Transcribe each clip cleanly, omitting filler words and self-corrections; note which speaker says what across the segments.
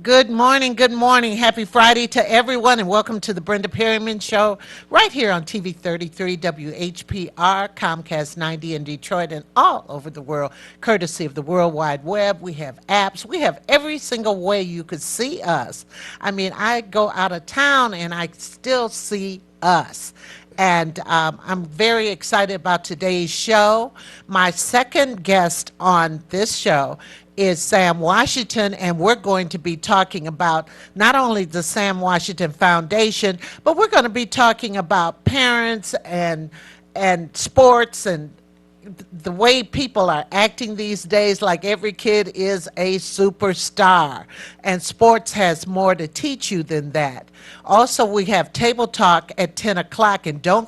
Speaker 1: Good morning, good morning. Happy Friday to everyone, and welcome to the Brenda Perryman Show right here on TV 33 WHPR, Comcast 90 in Detroit, and all over the world, courtesy of the World Wide Web. We have apps. We have every single way you could see us. I mean, I go out of town and I still see us. And I'm very excited about today's show. My second guest on this show is Sam Washington, and we're going to be talking about not only the Sam Washington Foundation, but we're going to be talking about parents and sports and the way people are acting these days, like every kid is a superstar, and sports has more to teach you than that. Also, we have Table Talk at 10 o'clock, and don't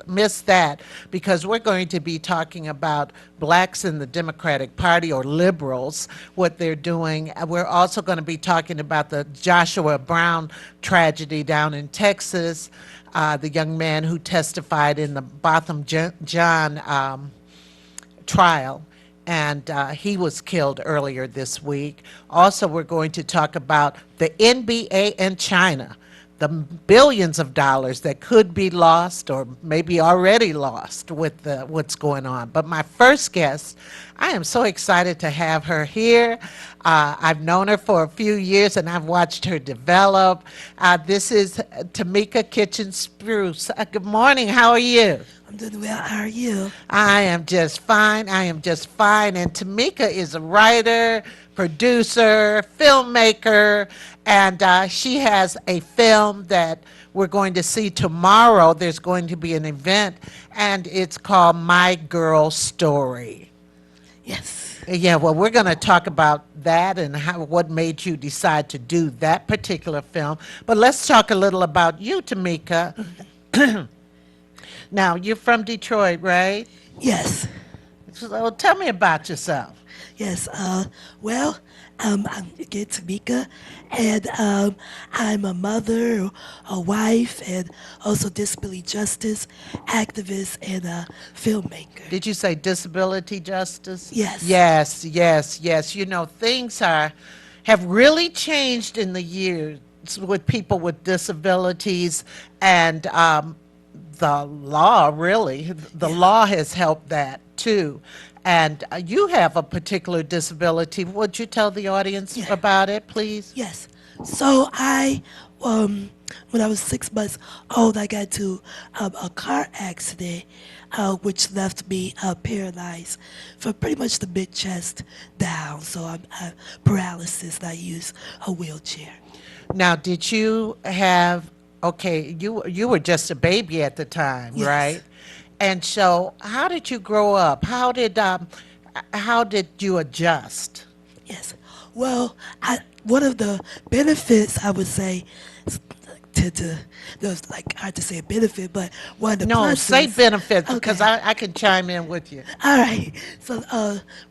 Speaker 1: miss that, because we're going to be talking about blacks in the Democratic Party, or liberals, what they're doing. We're also going to be talking about the Joshua Brown tragedy down in Texas, the young man who testified in the Botham John trial, and he was killed earlier this week. Also, we're going to talk about the NBA and China, the billions of dollars that could be lost or maybe already lost with what's going on. But my first guest, I am so excited to have her here. I've known her for a few years, and I've watched her develop. This is Tamika Kitchen Spruce. Good morning. How are you?
Speaker 2: I'm doing well. How are you?
Speaker 1: I am just fine. I am just fine. And Tamika is a writer, producer, filmmaker, and she has a film that we're going to see tomorrow. There's going to be an event, and it's called My Girl Story.
Speaker 2: Yes.
Speaker 1: Yeah, well, we're going to talk about that and what made you decide to do that particular film. But let's talk a little about you, Tamika. Now, you're from Detroit, right?
Speaker 2: Yes.
Speaker 1: So tell me about yourself.
Speaker 2: Yes. Well, I'm again Tamika, and I'm a mother, a wife, and also disability justice activist and a filmmaker.
Speaker 1: Did you say disability justice?
Speaker 2: Yes.
Speaker 1: Yes. You know, things have really changed in the years with people with disabilities, and the law, really, the law has helped that too. And you have a particular disability. Would you tell the audience about it, please?
Speaker 2: Yes. So when I was 6 months old, I got into a car accident, which left me paralyzed from pretty much the mid-chest down. So I'm paralysis, and I use a wheelchair.
Speaker 1: Now, did you have, okay, you were just a baby at the time,
Speaker 2: Yes.
Speaker 1: right? And so how did you grow up? How did you adjust?
Speaker 2: Yes. Well, one of the benefits, I would say, there's like hard to say a benefit, but one of the
Speaker 1: No,
Speaker 2: pluses.
Speaker 1: say benefits, because
Speaker 2: Okay.
Speaker 1: I can chime in with you.
Speaker 2: All right. So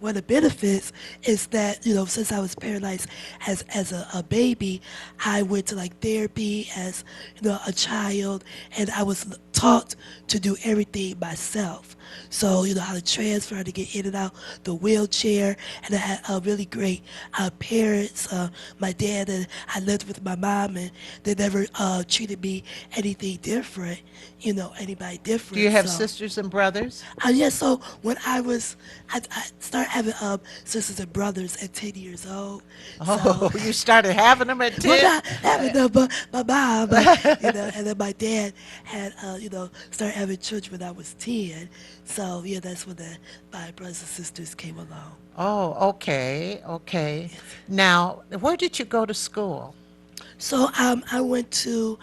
Speaker 2: one of the benefits is that, since I was paralyzed as a baby, I went to like therapy as, a child, and I was taught to do everything myself. So, how to transfer, to get in and out the wheelchair, and I had really great parents. My dad and I lived with my mom, and they never treated me anything different, anybody
Speaker 1: Do you
Speaker 2: different.
Speaker 1: have
Speaker 2: So
Speaker 1: sisters and brothers?
Speaker 2: yeah, so when I started having sisters and brothers at 10 years old. So,
Speaker 1: Oh, you started having them at
Speaker 2: well,
Speaker 1: 10?
Speaker 2: not having them, but my mom, and then my dad had, started having children when I was 10. So, yeah, that's when my brothers and sisters came along.
Speaker 1: Oh, okay, okay.
Speaker 2: Yes.
Speaker 1: Now, where did you go to school?
Speaker 2: So I went to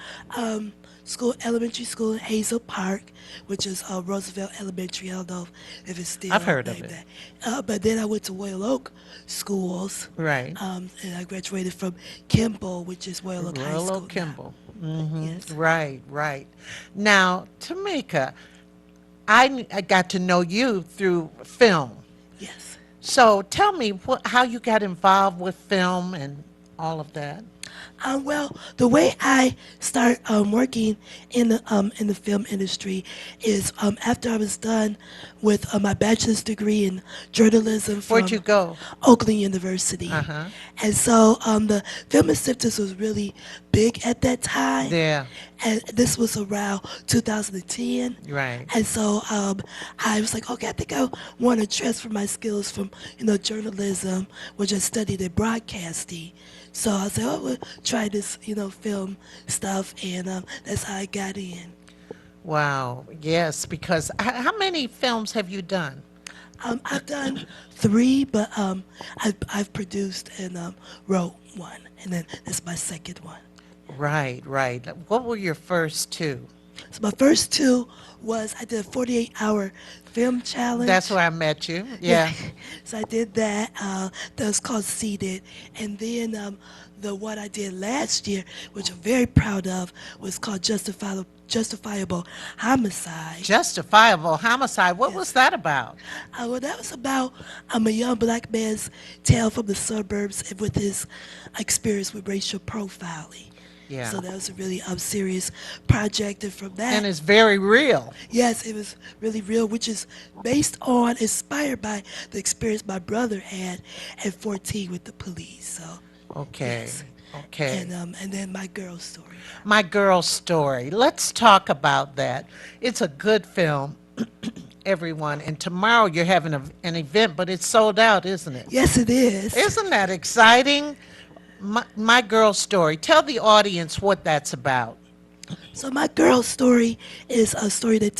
Speaker 2: elementary school in Hazel Park, which is Roosevelt Elementary. I don't know if it's
Speaker 1: I've
Speaker 2: still
Speaker 1: heard of
Speaker 2: named
Speaker 1: it.
Speaker 2: that. But then I went to Royal Oak schools,
Speaker 1: Right.
Speaker 2: and I graduated from Kimball, which is Royal Oak High
Speaker 1: Rural
Speaker 2: School now.
Speaker 1: Kimball.
Speaker 2: Yes,
Speaker 1: Right, right. Now, Tamika, I got to know you through film.
Speaker 2: yes.
Speaker 1: So tell me how you got involved with film and all of that.
Speaker 2: Well, the way I start working in the film industry is after I was done with my bachelor's degree in journalism
Speaker 1: Where'd you
Speaker 2: from
Speaker 1: go?
Speaker 2: Oakland University,
Speaker 1: Uh-huh.
Speaker 2: and so the film acceptance was really big at that time,
Speaker 1: There.
Speaker 2: and this was around 2010.
Speaker 1: Right.
Speaker 2: And so I was like, okay, I think I want to transfer my skills from, journalism, which I studied in broadcasting. So I said, oh, we'll try this, film stuff, and that's how I got in.
Speaker 1: Wow. Yes, because how many films have you done?
Speaker 2: I've done three, but I've produced and wrote one, and then this is my second one.
Speaker 1: Right, right. What were your first two?
Speaker 2: So my first two was I did a 48-hour film
Speaker 1: That's
Speaker 2: challenge.
Speaker 1: where I met you.
Speaker 2: Yeah,
Speaker 1: Yeah.
Speaker 2: so I did that. That was called Seated, and then the one I did last year, which I'm very proud of, was called Justifiable Homicide.
Speaker 1: Justifiable homicide. What was
Speaker 2: Yes.
Speaker 1: that about?
Speaker 2: Well, that was about a young black man's tale from the suburbs with his experience with racial profiling.
Speaker 1: Yeah.
Speaker 2: So that was a really serious project, and from
Speaker 1: And
Speaker 2: that,
Speaker 1: it's very real.
Speaker 2: yes, it was really real, which is inspired by the experience my brother had at 14 with the police. So,
Speaker 1: Okay.
Speaker 2: yes,
Speaker 1: Okay.
Speaker 2: and then my girl story.
Speaker 1: My Girl Story. Let's talk about that. It's a good film, everyone. And tomorrow you're having an event, but it's sold out, isn't it?
Speaker 2: Yes, it is.
Speaker 1: Isn't that exciting? My Girl Story. Tell the audience what that's about.
Speaker 2: So my girl story is a story that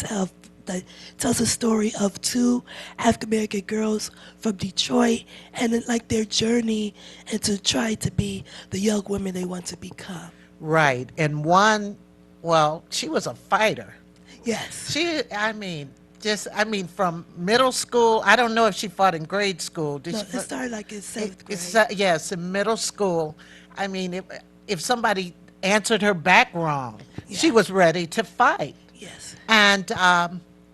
Speaker 2: tells a story of two African American girls from Detroit and then, like their journey and to try to be the young women they want to become.
Speaker 1: Right. And one, well, she was a fighter.
Speaker 2: Yes.
Speaker 1: From middle school, I don't know if she fought in grade school. Did
Speaker 2: No,
Speaker 1: she?
Speaker 2: it started like in seventh
Speaker 1: It's
Speaker 2: grade.
Speaker 1: yes, in middle school. If somebody answered her back wrong, she
Speaker 2: Yeah.
Speaker 1: was ready to fight.
Speaker 2: Yes.
Speaker 1: And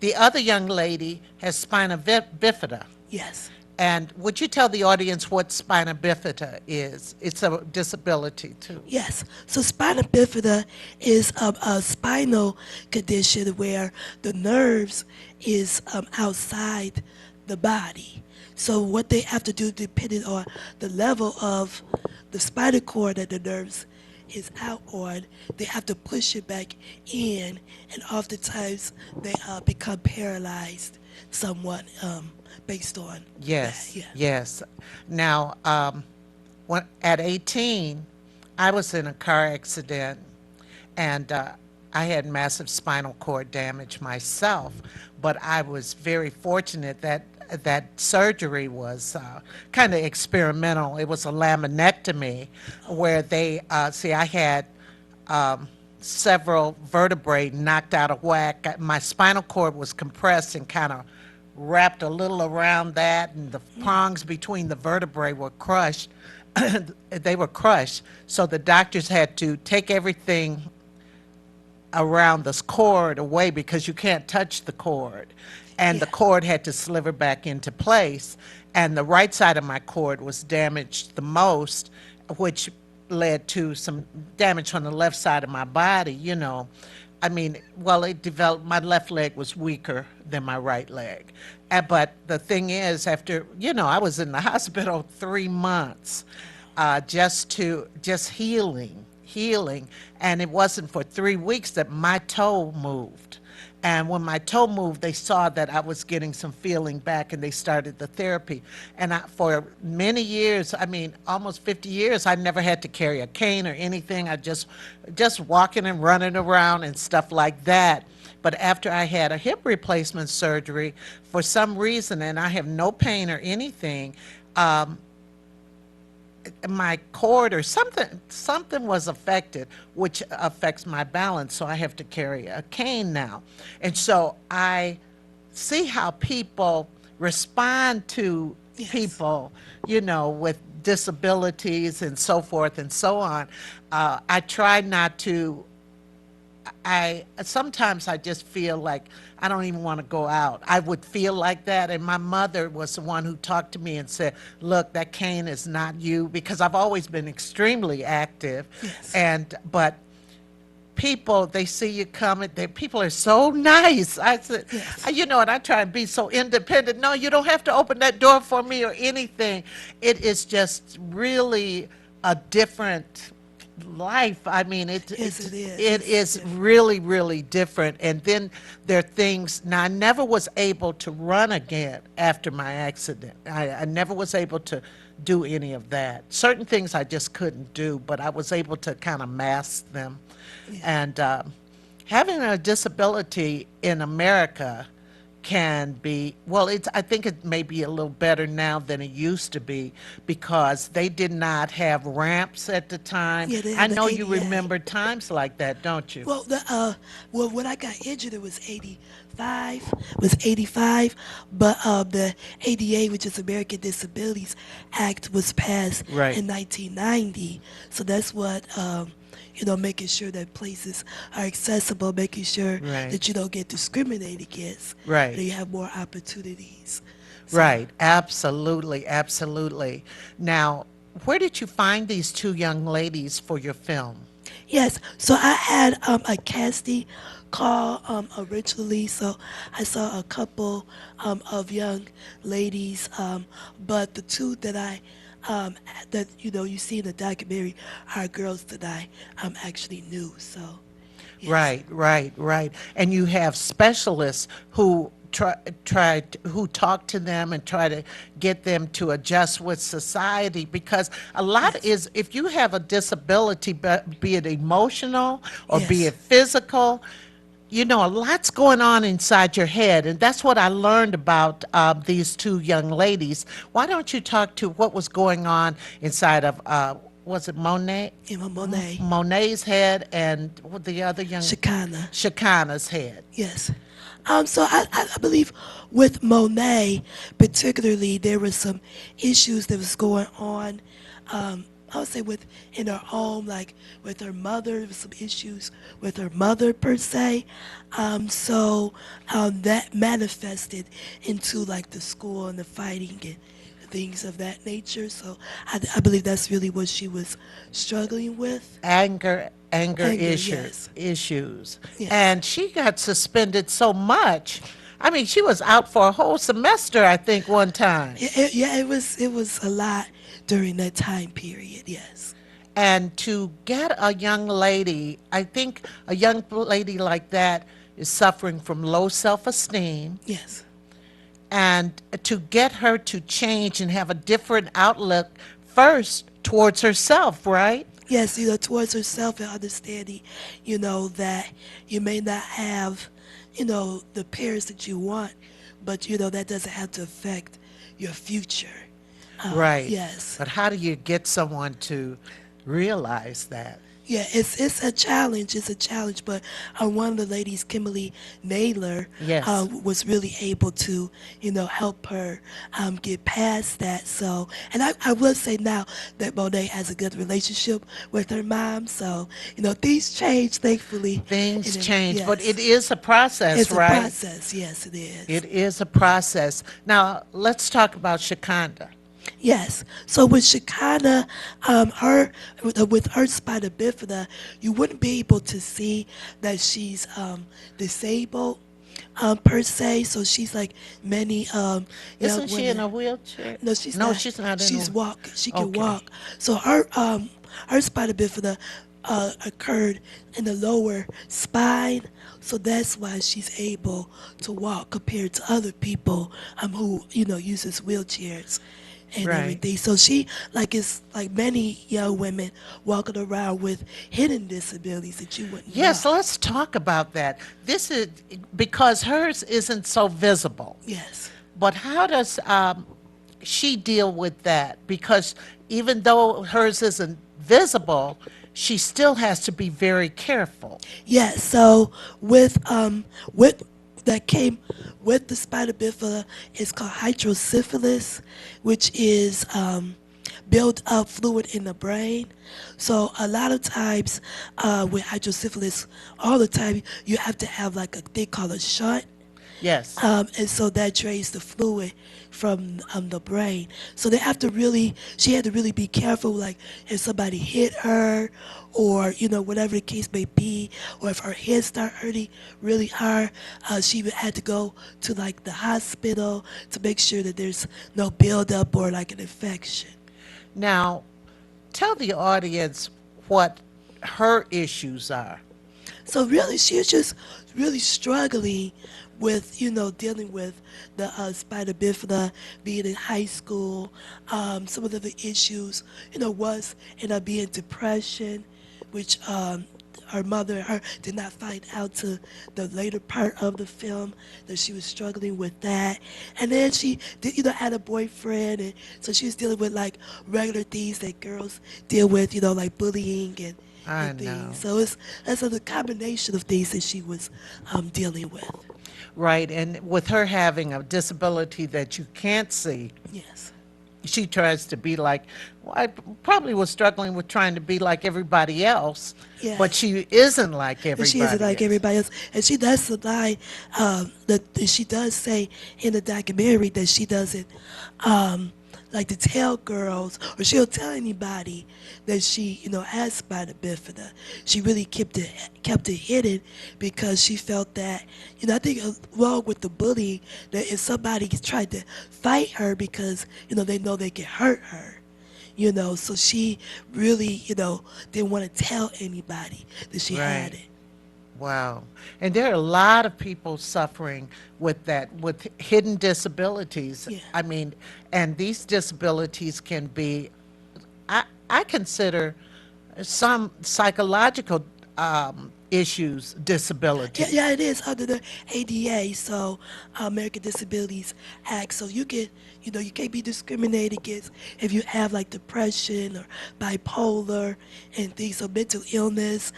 Speaker 1: the other young lady has spina bifida.
Speaker 2: Yes.
Speaker 1: And would you tell the audience what spina bifida is? It's a disability too.
Speaker 2: Yes. So spina bifida is a spinal condition where the nerves is outside the body. So what they have to do, depending on the level of the spinal cord that the nerves is out on, they have to push it back in, and oftentimes they become paralyzed somewhat based on that.
Speaker 1: Yes,
Speaker 2: Yeah.
Speaker 1: yes. Now, at 18, I was in a car accident, and I had massive spinal cord damage myself. But I was very fortunate that that surgery was kind of experimental. It was a laminectomy where I had several vertebrae knocked out of whack. My spinal cord was compressed and kind of wrapped a little around that, and the prongs between the vertebrae were crushed. They were crushed, so the doctors had to take everything around this cord away because you can't touch the cord. And the
Speaker 2: Yeah.
Speaker 1: cord had to sliver back into place. And the right side of my cord was damaged the most, which led to some damage on the left side of my body. It developed, my left leg was weaker than my right leg. But the thing is, I was in the hospital 3 months just healing. healing, and it wasn't for 3 weeks that my toe moved. And when my toe moved, they saw that I was getting some feeling back, and they started the therapy. And for many years, I mean, almost 50 years, I never had to carry a cane or anything. I just walking and running around and stuff like that. But after I had a hip replacement surgery, for some reason, and I have no pain or anything, my cord or something was affected, which affects my balance, so I have to carry a cane now. And so I see how people respond to
Speaker 2: Yes.
Speaker 1: people, with disabilities and so forth and so on. I try not to. I sometimes I just feel like I don't even want to go out. I would feel like that, and my mother was the one who talked to me and said, "Look, that cane is not you," because I've always been extremely active,
Speaker 2: Yes.
Speaker 1: and but people, they see you coming, people are so nice. I said,
Speaker 2: Yes.
Speaker 1: and I try and be so independent. No, you don't have to open that door for me or anything. It is just really a different life. I mean,
Speaker 2: Yes, it is.
Speaker 1: it
Speaker 2: It's
Speaker 1: is
Speaker 2: different.
Speaker 1: really, really different. And then there are things. Now, I never was able to run again after my accident. I never was able to do any of that. Certain things I just couldn't do, but I was able to kind of mask them.
Speaker 2: Yeah.
Speaker 1: And having a disability in America can be, well, I think it may be a little better now than it used to be, because they did not have ramps at the time.
Speaker 2: Yeah, they
Speaker 1: I
Speaker 2: have the
Speaker 1: know you
Speaker 2: ADA.
Speaker 1: remember times like that, don't you?
Speaker 2: Well, when I got injured, it was 85. Was 85, but the ADA, which is American Disabilities Act, was passed
Speaker 1: Right,
Speaker 2: in 1990. So that's what making sure that places are accessible, making sure
Speaker 1: right,
Speaker 2: that you don't get discriminated against, that
Speaker 1: right,
Speaker 2: you have more opportunities. So
Speaker 1: right. Absolutely, absolutely. Now, where did you find these two young ladies for your film?
Speaker 2: yes, so I had a casting call originally, so I saw a couple of young ladies, but the two that that you see in the documentary are girls that I actually knew. So yes,
Speaker 1: Right, right, right. And you have specialists who who talk to them and try to get them to adjust with society, because a lot
Speaker 2: yes,
Speaker 1: is, if you have a disability, be it emotional or be
Speaker 2: yes.
Speaker 1: it physical, a lot's going on inside your head. And that's what I learned about these two young ladies. Why don't you talk to what was going on inside of, was it
Speaker 2: Emma Monet,
Speaker 1: Monet's head, and what the other young,
Speaker 2: Shekinah.
Speaker 1: Shakana's head?
Speaker 2: Yes. So I believe with Monet, particularly, there were some issues that was going on. I would say in her home, like with her mother, there was some issues with her mother per se. That manifested into like the school and the fighting and things of that nature. So I believe that's really what she was struggling with.
Speaker 1: Anger
Speaker 2: Anger, yes,
Speaker 1: issues.
Speaker 2: yes.
Speaker 1: And she got suspended so much. I mean, she was out for a whole semester, I think, one time.
Speaker 2: Yeah, it was a lot during that time period. Yes,
Speaker 1: And to get a young lady, I think a young lady like that is suffering from low self-esteem,
Speaker 2: yes,
Speaker 1: and to get her to change and have a different outlook first towards herself, right?
Speaker 2: yes. Towards herself and understanding, that you may not have, the parents that you want, but that doesn't have to affect your future.
Speaker 1: Right.
Speaker 2: Yes.
Speaker 1: But how do you get someone to realize that?
Speaker 2: Yeah, it's a challenge. It's a challenge, but one of the ladies, Kimberly Naylor,
Speaker 1: Yes.
Speaker 2: was really able to, help her get past that. So, and I will say now that Monet has a good relationship with her mom. So, things change, thankfully. And
Speaker 1: Things
Speaker 2: then,
Speaker 1: change, but it
Speaker 2: yes,
Speaker 1: is a process,
Speaker 2: it's a
Speaker 1: right?
Speaker 2: process. Yes, it
Speaker 1: It
Speaker 2: is.
Speaker 1: is a process. Now, let's talk about Shakanda.
Speaker 2: Yes. So with Shekinah, her with her spina bifida, you wouldn't be able to see that she's disabled. per se. So she's like many young
Speaker 1: Isn't she in
Speaker 2: women.
Speaker 1: a wheelchair?
Speaker 2: No, she's
Speaker 1: No,
Speaker 2: not.
Speaker 1: she's not in
Speaker 2: She's
Speaker 1: a.
Speaker 2: walk. She can
Speaker 1: Okay.
Speaker 2: walk. So her spina bifida occurred in the lower spine. So that's why she's able to walk compared to other people who uses wheelchairs and
Speaker 1: Right.
Speaker 2: everything. So she like is like many young women walking around with hidden disabilities that you wouldn't know.
Speaker 1: Yes, let's talk about that. This is because hers isn't so visible.
Speaker 2: Yes.
Speaker 1: But how does she deal with that? Because even though hers isn't visible, she still has to be very careful.
Speaker 2: Yes. So with that came with the spina bifida is called hydrocephalus, which is build up fluid in the brain. So a lot of times with hydrocephalus, all the time you have to have like a thing called a shunt.
Speaker 1: Yes.
Speaker 2: And so that drains the fluid from the brain. So they have to really, she had to really be careful, like if somebody hit her, or whatever the case may be, or if her head start hurting really hard, she would had to go to like the hospital to make sure that there's no buildup or like an infection.
Speaker 1: Now, tell the audience what her issues are.
Speaker 2: So really, she was just really struggling with, dealing with the spina bifida, being in high school. Some of the issues, was being depression, which her mother, her did not find out to the later part of the film that she was struggling with that. And then she did, had a boyfriend, and so she was dealing with like regular things that girls deal with, like bullying
Speaker 1: I
Speaker 2: and things.
Speaker 1: know.
Speaker 2: So that's a combination of things that she was dealing with.
Speaker 1: Right. And with her having a disability that you can't see,
Speaker 2: Yes.
Speaker 1: she tries to be like, well, I probably was struggling with trying to be like everybody else, but
Speaker 2: Yes.
Speaker 1: she isn't like
Speaker 2: And she isn't
Speaker 1: everybody
Speaker 2: like
Speaker 1: else.
Speaker 2: everybody else. And she does lie that she does say in the documentary that she doesn't like to tell girls, or she'll tell anybody that she, has spina bifida. She really kept it hidden because she felt that, I think along with the bullying, that if somebody tried to fight her because, they know they can hurt her. So she really, didn't want to tell anybody that she had
Speaker 1: Right.
Speaker 2: it.
Speaker 1: Wow. And there are a lot of people suffering with that, with hidden disabilities.
Speaker 2: Yeah.
Speaker 1: I mean, and these disabilities can be, I consider some psychological issues
Speaker 2: Yeah, yeah,
Speaker 1: disabilities.
Speaker 2: it is under the ADA, so American Disabilities Act. So you can't be discriminated against if you have like depression or bipolar and things. So mental illness,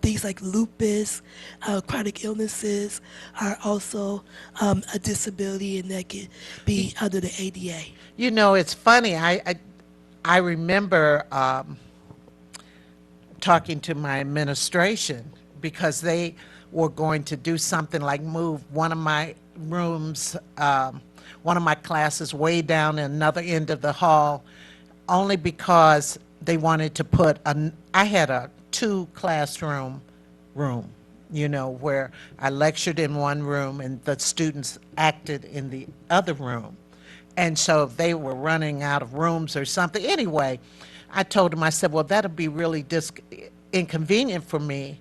Speaker 2: things like lupus, chronic illnesses are also a disability, and that can be under the ADA.
Speaker 1: It's funny. I remember talking to my administration because they were going to do something like move one of my rooms, one of my classes way down in another end of the hall, only because they wanted to put I had a two classroom room, where I lectured in one room and the students acted in the other room. And so if they were running out of rooms or something, anyway, I told them, I said, well, that'll be really inconvenient for me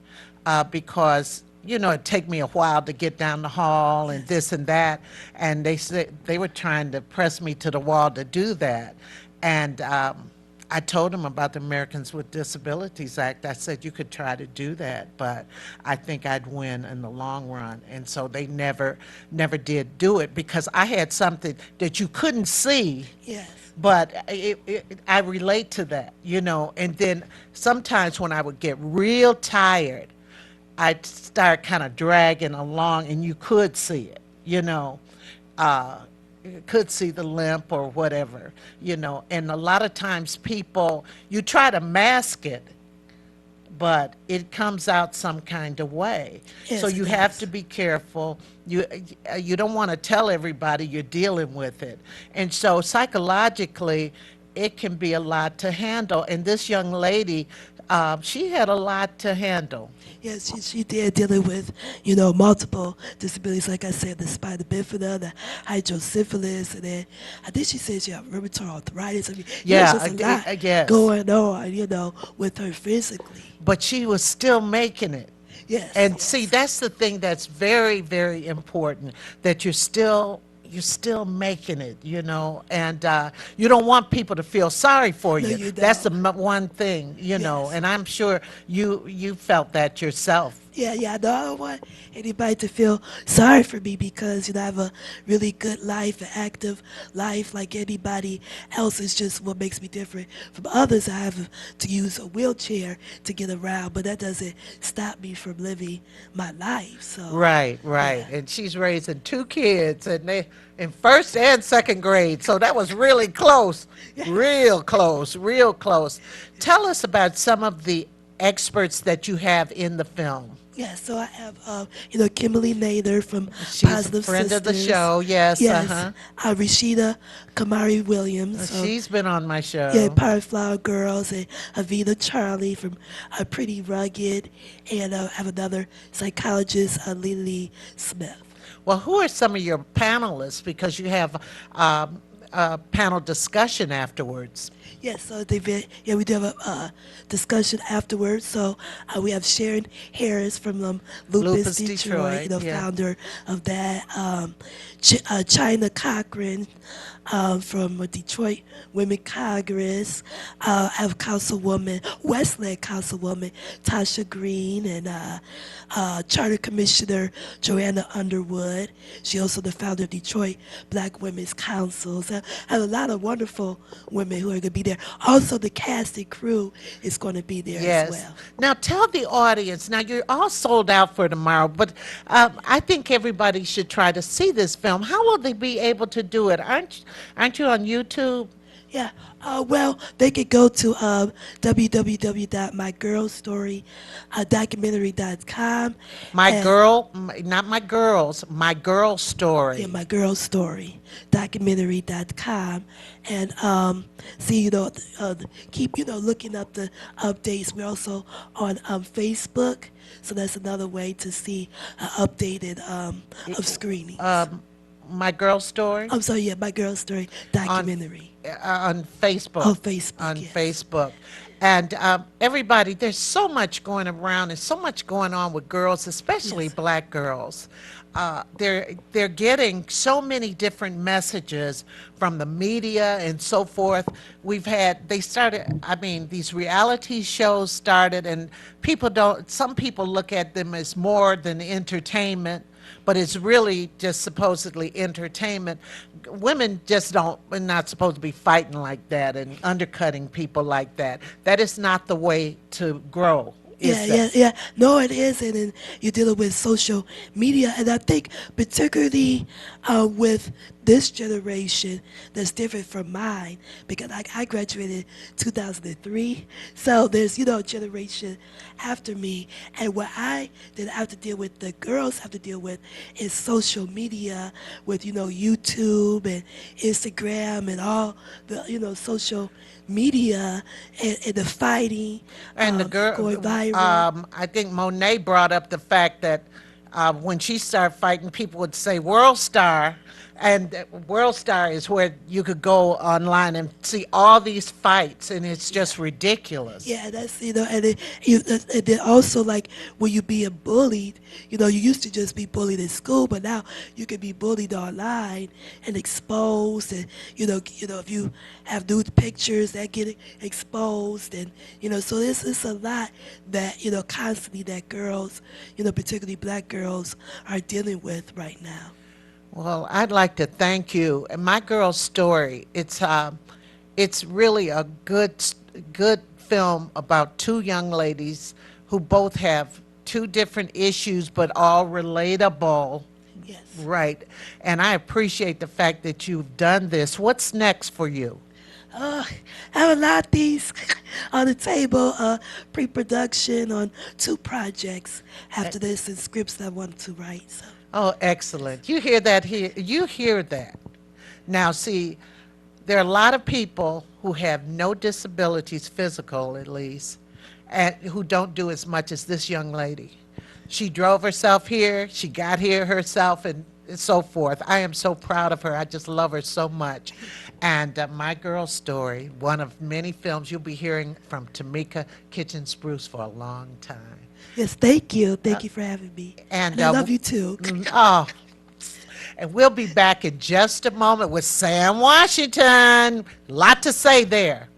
Speaker 1: because, it'd take me a while to get down the hall and
Speaker 2: Yes.
Speaker 1: this and that. And they said they were trying to press me to the wall to do that. And I told them about the Americans with Disabilities Act. I said you could try to do that, but I think I'd win in the long run. And so they never did do it because I had something that you couldn't see,
Speaker 2: Yes.
Speaker 1: but I relate to that, And then sometimes when I would get real tired, I'd start kind of dragging along, and you could see it, Uh, you could see the limp or whatever, And a lot of times people, you try to mask it, but it comes out some kind of way. So
Speaker 2: Yes, it
Speaker 1: you have to
Speaker 2: does.
Speaker 1: be careful. You don't want to tell everybody you're dealing with it. And so psychologically, it can be a lot to handle. And this young lady, she had a lot to handle.
Speaker 2: Yes, she did dealing with, multiple disabilities. Like I said, the spina bifida, the hydrocephalus, and then I think she said she had rheumatoid arthritis. I mean, it's
Speaker 1: Yeah,
Speaker 2: just a lot
Speaker 1: yes.
Speaker 2: going on, with her physically.
Speaker 1: But she was still making it.
Speaker 2: Yes,
Speaker 1: And see,
Speaker 2: yes.
Speaker 1: that's the thing that's very, very important, that you're still making it, and you don't want people to feel sorry for
Speaker 2: No,
Speaker 1: you.
Speaker 2: you
Speaker 1: That's the
Speaker 2: don't.
Speaker 1: one thing,
Speaker 2: Yes.
Speaker 1: and I'm sure you felt that yourself.
Speaker 2: Yeah, yeah. No, I don't want anybody to feel sorry for me because I have a really good life, an active life like anybody else. It's just what makes me different from others. I have to use a wheelchair to get around, but that doesn't stop me from living my life. So,
Speaker 1: Right, right.
Speaker 2: yeah.
Speaker 1: And she's raising two kids, and they in first and second grade. So that was really close, real close, real close. Tell us about some of the experts that you have in the film.
Speaker 2: Yeah, so I have, Kimberly Nader from
Speaker 1: She's a
Speaker 2: Positive
Speaker 1: friend of the
Speaker 2: Sisters.
Speaker 1: show. Yes,
Speaker 2: Yes,
Speaker 1: uh-huh.
Speaker 2: Rashida Kamari Williams from
Speaker 1: She's been on my
Speaker 2: Yeah,
Speaker 1: show.
Speaker 2: Power Flower Girls, and Avita Charlie from Pretty Rugged, and I have another psychologist, Lily Smith.
Speaker 1: Well, who are some of your panelists? Because you have a panel discussion afterwards.
Speaker 2: Yes, so we do have a discussion afterwards. So we have Sharon Harris from Lupus
Speaker 1: Lupus
Speaker 2: Detroit,
Speaker 1: Detroit, yeah.
Speaker 2: founder of that. China Cochran from Detroit Women Congress. I have Councilwoman, Westland Councilwoman Tasha Green, and Charter Commissioner Joanna Underwood. She also the founder of Detroit Black Women's Council. So I have a lot of wonderful women who are going to be there. Also, the cast and crew is going to be there as
Speaker 1: Yes.
Speaker 2: well.
Speaker 1: Now tell the audience. Now you're all sold out for tomorrow, but I think everybody should try to see this film. How will they be able to do it? Aren't you on YouTube?
Speaker 2: Yeah. Well, they could go to www.mygirlstory.documentary.com
Speaker 1: My
Speaker 2: and
Speaker 1: girl, not my girls, my girl
Speaker 2: yeah,
Speaker 1: story.
Speaker 2: my girl story documentary.com and see keep looking up the updates. We're also on Facebook, so that's another way to see updated of screenings.
Speaker 1: My girl story
Speaker 2: I'm sorry, yeah, my girl story
Speaker 1: on
Speaker 2: documentary
Speaker 1: on Facebook.
Speaker 2: on Facebook.
Speaker 1: On
Speaker 2: Yes,
Speaker 1: Facebook. And everybody, there's so much going around and so much going on with girls, especially
Speaker 2: yes,
Speaker 1: black girls. They're getting so many different messages from the media and so forth. They started, I mean, these reality shows started, and some people look at them as more than entertainment, but it's really just supposedly entertainment. Women just don't, are not supposed to be fighting like that and undercutting people like that. That is not the way to grow,
Speaker 2: yeah,
Speaker 1: is that?
Speaker 2: yeah, yeah. No, it isn't, and you're dealing with social media, and I think particularly with this generation that's different from mine because I graduated 2003, so there's a generation after me, and what I did have to deal with, the girls have to deal with, is social media with YouTube and Instagram and all the social media and the fighting
Speaker 1: And the
Speaker 2: going
Speaker 1: girl,
Speaker 2: viral.
Speaker 1: I think Monet brought up the fact that when she started fighting, people would say World Star, and World Star is where you could go online and see all these fights, and it's
Speaker 2: Yeah.
Speaker 1: just ridiculous.
Speaker 2: Yeah, that's and then also like when you being bullied, you used to just be bullied in school, but now you can be bullied online and exposed, and if you have nude pictures that get exposed, and so this is a lot that constantly that girls, particularly black girls, are dealing with right now.
Speaker 1: Well, I'd like to thank you. And my girl's story, it's really a good film about two young ladies who both have two different issues, but all relatable.
Speaker 2: Yes.
Speaker 1: Right. And I appreciate the fact that you've done this. What's next for you?
Speaker 2: I have a lot of these on the table, pre-production on two projects after this and scripts that I wanted to write. So,
Speaker 1: Oh, excellent. You hear that here? You hear that. Now, see, there are a lot of people who have no disabilities, physical at least, and who don't do as much as this young lady. She drove herself here, she got here herself, and so forth. I am so proud of her. I just love her so much. And My Girl Story, one of many films you'll be hearing from Tamika Kitchen Spruce for a long time.
Speaker 2: Yes, thank you. Thank you for having me.
Speaker 1: And
Speaker 2: And I love you too.
Speaker 1: oh, and we'll be back in just a moment with Sam Washington. Lot to say there.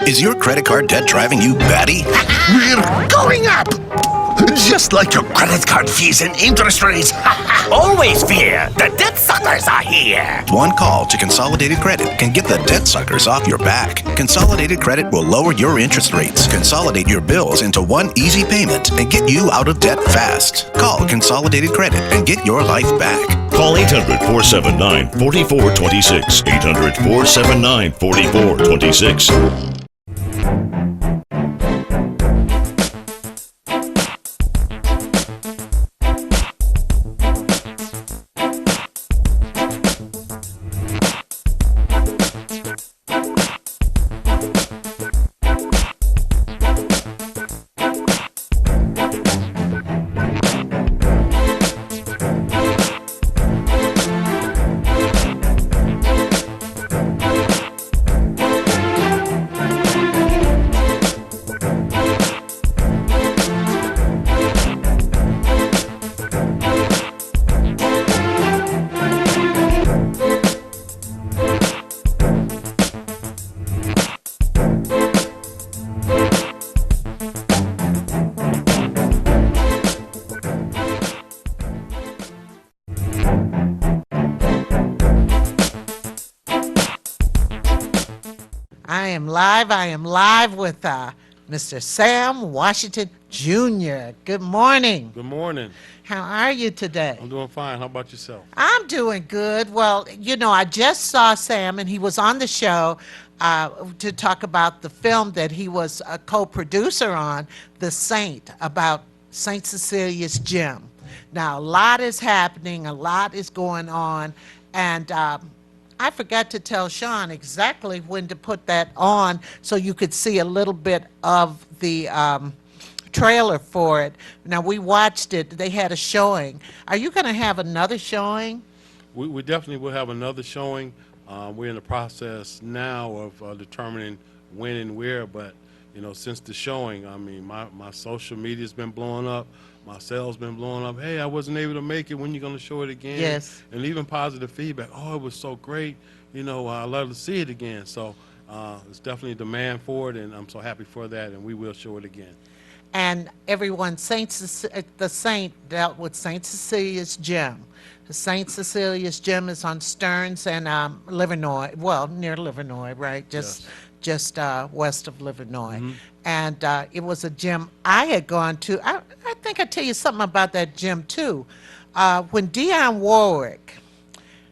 Speaker 3: Is your credit card debt driving you batty?
Speaker 4: We're going up! Just like your credit card fees and interest rates.
Speaker 5: Always fear, the debt suckers are here.
Speaker 3: One call to Consolidated Credit can get the debt suckers off your back. Consolidated Credit will lower your interest rates, consolidate your bills into one easy payment, and get you out of debt fast. Call Consolidated Credit and get your life back.
Speaker 6: Call 800-479-4426. 800-479-4426.
Speaker 1: I am live with Mr. Sam Washington Jr. Good morning.
Speaker 7: Good morning.
Speaker 1: How are you today?
Speaker 7: I'm doing fine. How about yourself?
Speaker 1: I'm doing good. Well, I just saw Sam, and he was on the show to talk about the film that he was a co-producer on, The Saint, about St. Cecilia's Gym. Now, a lot is happening, a lot is going on, and I forgot to tell Sean exactly when to put that on so you could see a little bit of the trailer for it. Now, we watched it. They had a showing. Are you going to have another showing?
Speaker 7: We definitely will have another showing. We're in the process now of determining when and where, but since the showing, I mean, my social media's been blowing up. My sales been blowing up. Hey, I wasn't able to make it. When you going to show it again?
Speaker 1: Yes.
Speaker 7: And even positive feedback. Oh, it was so great. I'd love to see it again. So it's definitely a demand for it, and I'm so happy for that, and we will show it again.
Speaker 1: And everyone, the Saint dealt with St. Cecilia's Gym. The St. Cecilia's Gym is on Stearns and Livernois, well, near Livernois, right? Just west of Livernois.
Speaker 7: Mm-hmm.
Speaker 1: And it was a gym I had gone to. I think I tell you something about that gym, too. When Dionne Warwick,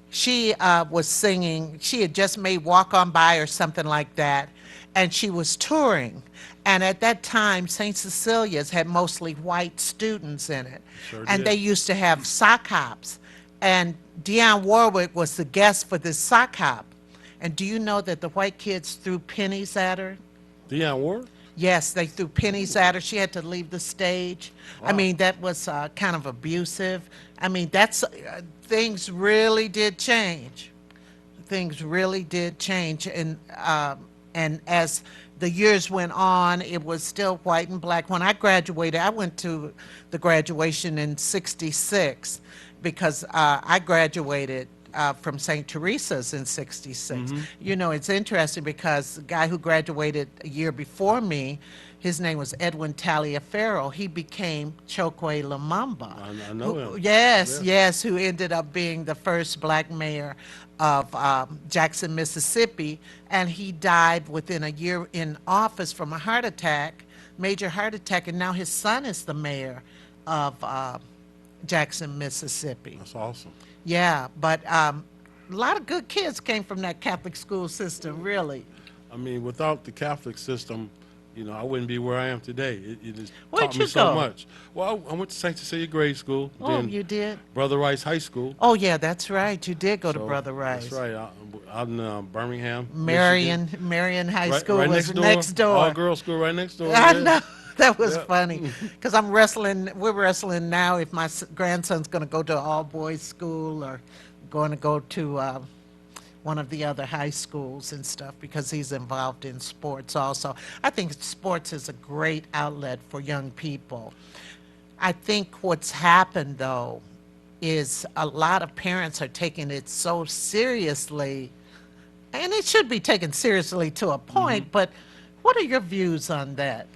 Speaker 1: she was singing, she had just made Walk On By or something like that, and she was touring. And at that time, St. Cecilia's had mostly white students in it.
Speaker 7: Sure
Speaker 1: and
Speaker 7: did.
Speaker 1: they used to have sock hops. And Dionne Warwick was the guest for this sock hop. And do you know that the white kids threw pennies at her?
Speaker 7: Dionne Warwick?
Speaker 1: Yes, they threw pennies at her. She had to leave the stage.
Speaker 7: Wow.
Speaker 1: I mean, that was kind of abusive. I mean, that's things really did change. Things really did change. And And as the years went on, it was still white and black. When I graduated, I went to the graduation in '66 because I graduated from St. Teresa's in '66. You know, it's interesting because the guy who graduated a year before me, his name was Edwin Taliaferro. He became Chokwe Lumumba.
Speaker 7: I know him.
Speaker 1: Yes,
Speaker 7: Yeah.
Speaker 1: yes, who ended up being the first black mayor of Jackson, Mississippi, and he died within a year in office from a heart attack, major heart attack, and now his son is the mayor of Jackson, Mississippi.
Speaker 7: That's awesome.
Speaker 1: Yeah, but a lot of good kids came from that Catholic school system, really.
Speaker 7: I mean, without the Catholic system, you know, I wouldn't be where I am today. It just
Speaker 1: Where'd
Speaker 7: taught
Speaker 1: you
Speaker 7: me so
Speaker 1: go?
Speaker 7: much. Well, I went to St. Cecilia Grade School.
Speaker 1: Oh,
Speaker 7: then
Speaker 1: you did?
Speaker 7: Brother Rice High School.
Speaker 1: Oh, yeah, that's right. You did go to
Speaker 7: So,
Speaker 1: Brother Rice.
Speaker 7: That's right. Out in Birmingham,
Speaker 1: Marion High
Speaker 7: Michigan.
Speaker 1: School
Speaker 7: Right
Speaker 1: was next door.
Speaker 7: All girls school right next door.
Speaker 1: I
Speaker 7: yeah.
Speaker 1: know. That was
Speaker 7: Yeah.
Speaker 1: funny because we're wrestling now if my grandson's going to go to all boys school or going to go to one of the other high schools and stuff because he's involved in sports also. I think sports is a great outlet for young people. I think what's happened though is a lot of parents are taking it so seriously, and it should be taken seriously to a point, but what are your views on that?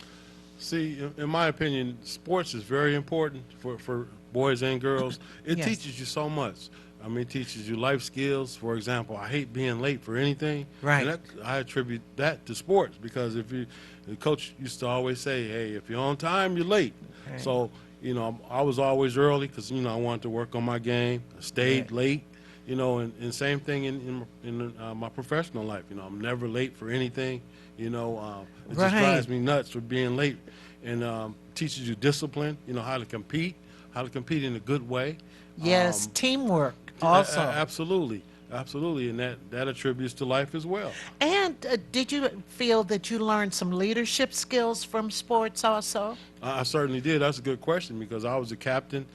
Speaker 7: See, in my opinion, sports is very important for boys and girls. It
Speaker 1: Yes.
Speaker 7: teaches you so much. I mean, it teaches you life skills. For example, I hate being late for anything.
Speaker 1: Right.
Speaker 7: And I attribute that to sports because the coach used to always say, hey, if you're on time, you're late.
Speaker 1: Right.
Speaker 7: So, you know, I was always early because, you know, I wanted to work on my game. I stayed
Speaker 1: Right.
Speaker 7: late, you know, and same thing in my professional life. You know, I'm never late for anything. You know, it just
Speaker 1: Right.
Speaker 7: drives me nuts for being late. And teaches you discipline, you know, how to compete in a good way.
Speaker 1: Yes, teamwork
Speaker 7: A-
Speaker 1: also.
Speaker 7: absolutely, and that attributes to life as well.
Speaker 1: And did you feel that you learned some leadership skills from sports also?
Speaker 7: I certainly did. That's a good question because I was a captain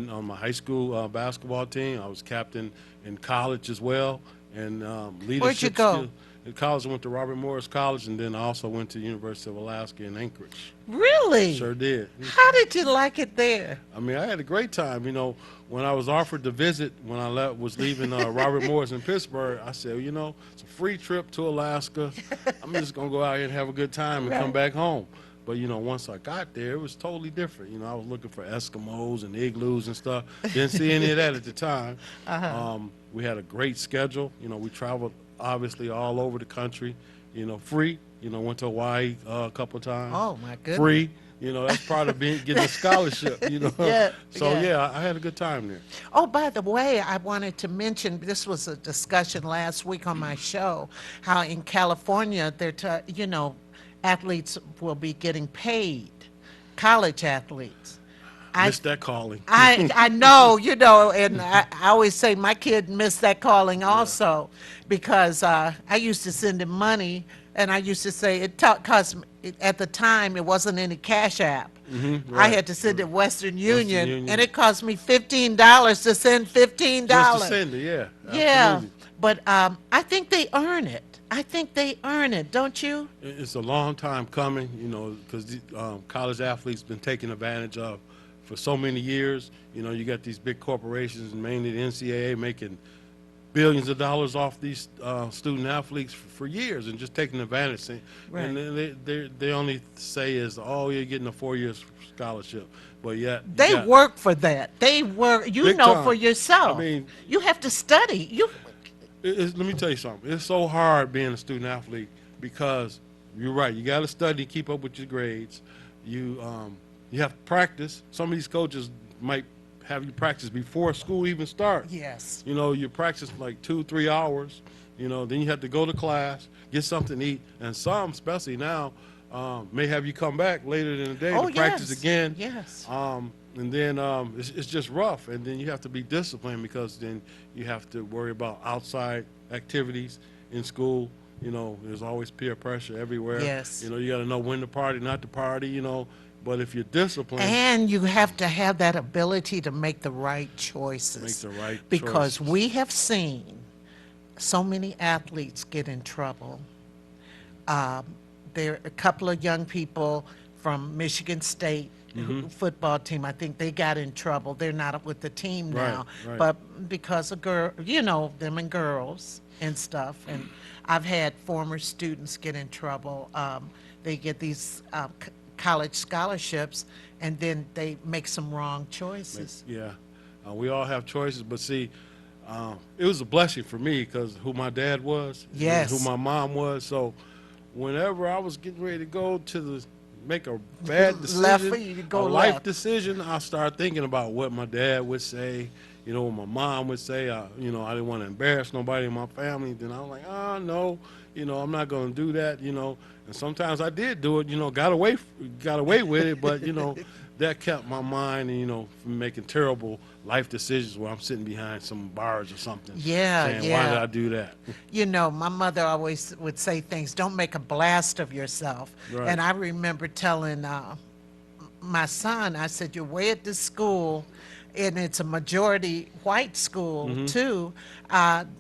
Speaker 7: on my high school basketball team. I was captain in college as well, and leadership.
Speaker 1: Where'd you go?
Speaker 7: skills. In college, I went to Robert Morris College, and then I also went to University of Alaska in Anchorage.
Speaker 1: Really?
Speaker 7: Sure did.
Speaker 1: How did you like it there?
Speaker 7: I mean, I had a great time. You know, when I was offered to visit, when I was leaving Robert Morris in Pittsburgh, I said, you know, it's a free trip to Alaska. I'm just going to go out here and have a good time and come back home. But, you know, once I got there, it was totally different. You know, I was looking for Eskimos and igloos and stuff. Didn't see any of that at the time. We had a great schedule. You know, we traveled, obviously, all over the country, you know, free. You know, went to Hawaii a couple of times.
Speaker 1: Oh, my goodness.
Speaker 7: Free. You know, that's part of getting a scholarship, you know.
Speaker 1: Yeah,
Speaker 7: So,
Speaker 1: yeah.
Speaker 7: yeah, I had a good time there.
Speaker 1: Oh, by the way, I wanted to mention this was a discussion last week on my show. How in California, you know, athletes will be getting paid, college athletes.
Speaker 7: Missed that calling.
Speaker 1: I know, you know, and I always say my kid missed that calling also because I used to send him money, and I used to say cost me, at the time it wasn't any Cash App. I
Speaker 7: right.
Speaker 1: had to send it Western Union,
Speaker 7: Union.
Speaker 1: and it cost me $15 to send $15.
Speaker 7: Just to send it, yeah.
Speaker 1: Yeah,
Speaker 7: Absolutely.
Speaker 1: but I think they earn it. I think they earn it, don't you?
Speaker 7: It's a long time coming, you know, because college athletes been taken advantage of for so many years. You know, you got these big corporations, mainly the NCAA, making billions of dollars off these student athletes for years and just taking advantage.
Speaker 1: Right.
Speaker 7: And then they only say is, oh, you're getting a 4-year scholarship, but yet you
Speaker 1: They
Speaker 7: got-
Speaker 1: work for that. They work. You
Speaker 7: Big
Speaker 1: know
Speaker 7: time.
Speaker 1: for yourself.
Speaker 7: I mean-
Speaker 1: you have to study.
Speaker 7: Let me tell you something. It's so hard being a student athlete because you're right. You got to study, keep up with your grades. You have to practice. Some of these coaches might have you practice before school even starts.
Speaker 1: Yes.
Speaker 7: You know, you practice like 2-3 hours. You know, then you have to go to class, get something to eat, and some, especially now, may have you come back later in the day
Speaker 1: Oh,
Speaker 7: to practice
Speaker 1: yes.
Speaker 7: again.
Speaker 1: Yes.
Speaker 7: And then it's just rough, and then you have to be disciplined because then you have to worry about outside activities in school. You know, there's always peer pressure everywhere.
Speaker 1: Yes.
Speaker 7: You know, you got to know when to party, not to party, you know. But if you're disciplined,
Speaker 1: And you have to have that ability to make the right choices.
Speaker 7: Make the right
Speaker 1: Because
Speaker 7: choices.
Speaker 1: we have seen so many athletes get in trouble There are a couple of young people from Michigan State football team. I think they got in trouble. They're not with the team
Speaker 7: Right,
Speaker 1: now,
Speaker 7: right.
Speaker 1: but because of them and girls and stuff. And I've had former students get in trouble. They get these college scholarships, and then they make some wrong choices.
Speaker 7: Yeah, we all have choices, but see, it was a blessing for me because who my dad was, and
Speaker 1: Yes.
Speaker 7: who my mom was. So, whenever I was getting ready to go to make a bad
Speaker 1: Left,
Speaker 7: decision,
Speaker 1: you
Speaker 7: a
Speaker 1: go
Speaker 7: life
Speaker 1: left.
Speaker 7: decision, I started thinking about what my dad would say. What my mom would say. I didn't want to embarrass nobody in my family. Then I was like, no, I'm not going to do that. And sometimes I did do it. Got away with it, but that kept my mind, from making terrible life decisions where I'm sitting behind some bars or something.
Speaker 1: Yeah,
Speaker 7: saying,
Speaker 1: yeah.
Speaker 7: Why did I do that?
Speaker 1: My mother always would say things, don't make a blast of yourself.
Speaker 7: Right.
Speaker 1: And I remember telling my son, I said, you're way at this school, and it's a majority white school
Speaker 7: Mm-hmm.
Speaker 1: too.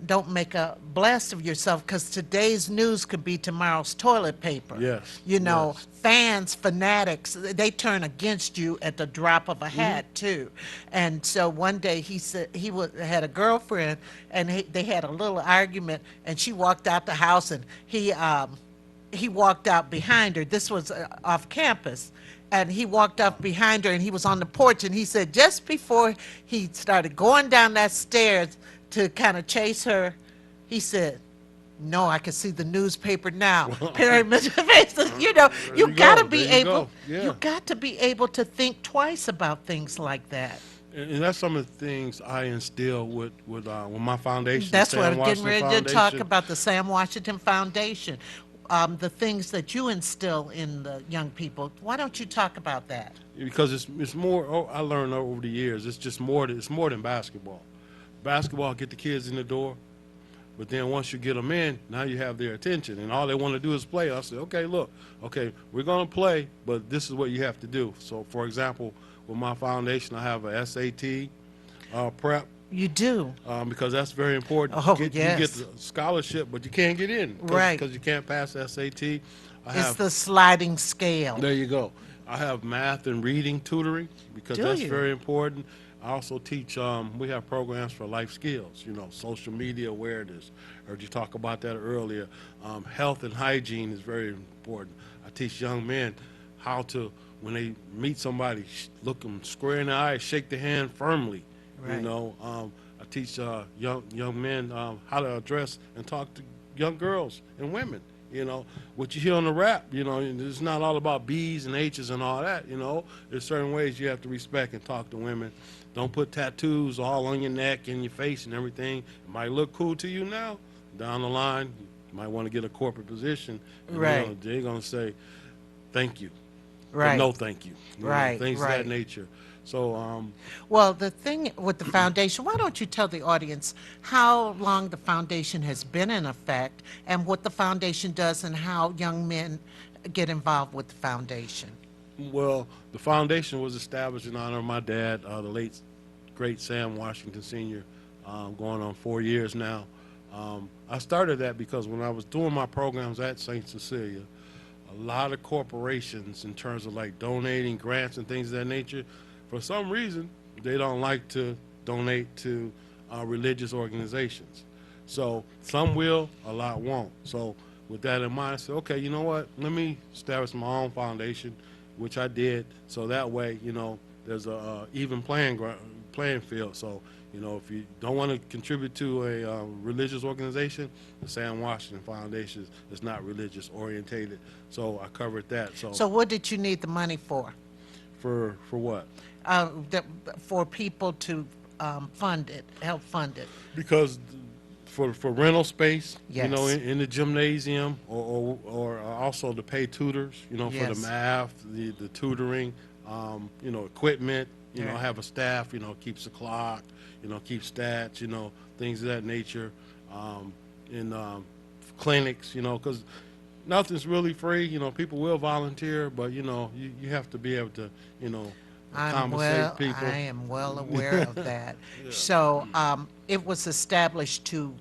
Speaker 1: Don't make a blast of yourself, because today's news could be tomorrow's toilet paper.
Speaker 7: Yes, yes.
Speaker 1: Fans, fanatics, they turn against you at the drop of a
Speaker 7: Mm-hmm.
Speaker 1: hat too. And so one day he said had a girlfriend, and they had a little argument, and she walked out the house, and he walked out behind her. This was off campus. And he walked up behind her, and he was on the porch, and he said just before he started going down that stairs to kind of chase her, he said, no, I can see the newspaper now. Perryman, you
Speaker 7: you
Speaker 1: got to
Speaker 7: go,
Speaker 1: be
Speaker 7: there you
Speaker 1: able,
Speaker 7: go. Yeah.
Speaker 1: you got to be able to think twice about things like that.
Speaker 7: And that's some of the things I instill with my foundation.
Speaker 1: That's
Speaker 7: Sam
Speaker 1: what I'm getting
Speaker 7: Washington
Speaker 1: ready to talk
Speaker 7: Foundation.
Speaker 1: about, the Sam Washington Foundation. The things that you instill in the young people. Why don't you talk about that?
Speaker 7: Because it's more. I learned over the years. It's more than basketball. Basketball get the kids in the door, but then once you get them in, now you have their attention, and all they want to do is play. I say, okay, look, we're gonna play, but this is what you have to do. So, for example, with my foundation, I have a SAT prep.
Speaker 1: You do.
Speaker 7: Because that's very important.
Speaker 1: Oh,
Speaker 7: You
Speaker 1: yes.
Speaker 7: get the scholarship, but you can't get in.
Speaker 1: Right.
Speaker 7: Because you can't pass the SAT.
Speaker 1: It's the sliding scale.
Speaker 7: There you go. I have math and reading tutoring because
Speaker 1: Do
Speaker 7: that's
Speaker 1: you?
Speaker 7: very important. I also teach, we have programs for life skills, social media awareness. Heard you talk about that earlier. Health and hygiene is very important. I teach young men how to, when they meet somebody, look them square in the eye, shake the hand firmly.
Speaker 1: Right.
Speaker 7: I teach young men how to address and talk to young girls and women. What you hear on the rap, it's not all about B's and H's and all that. There's certain ways you have to respect and talk to women. Don't put tattoos all on your neck and your face and everything. It might look cool to you now. Down the line, you might want to get a corporate position. And
Speaker 1: Right.
Speaker 7: They're going to say, thank you.
Speaker 1: Right.
Speaker 7: But no thank you.
Speaker 1: Right,
Speaker 7: Things of
Speaker 1: right.
Speaker 7: that nature. So,
Speaker 1: Well, the thing with the foundation, why don't you tell the audience how long the foundation has been in effect, and what the foundation does, and how young men get involved with the foundation?
Speaker 7: well, the foundation was established in honor of my dad, the late, great Sam Washington Sr., going on 4 years now. I started that because when I was doing my programs at St. Cecilia, a lot of corporations, in terms of like donating grants and things of that nature, for some reason, they don't like to donate to religious organizations. So some will, a lot won't. So with that in mind, I said, okay, you know what? Let me establish my own foundation, which I did. So that way, there's a even playing field. So, if you don't want to contribute to a religious organization, the Sam Washington Foundation is not religious orientated. So I covered that.
Speaker 1: So what did you need the money for?
Speaker 7: For what?
Speaker 1: For people to fund it, help fund it.
Speaker 7: Because for rental space,
Speaker 1: Yes.
Speaker 7: in the gymnasium, or also to pay tutors, for
Speaker 1: Yes.
Speaker 7: the math, the tutoring, equipment,
Speaker 1: Right.
Speaker 7: have a staff, keeps the clock, keeps stats, things of that nature, in clinics, because nothing's really free. People will volunteer, but you have to be able to, compensate people.
Speaker 1: I am well aware of that. So it was established to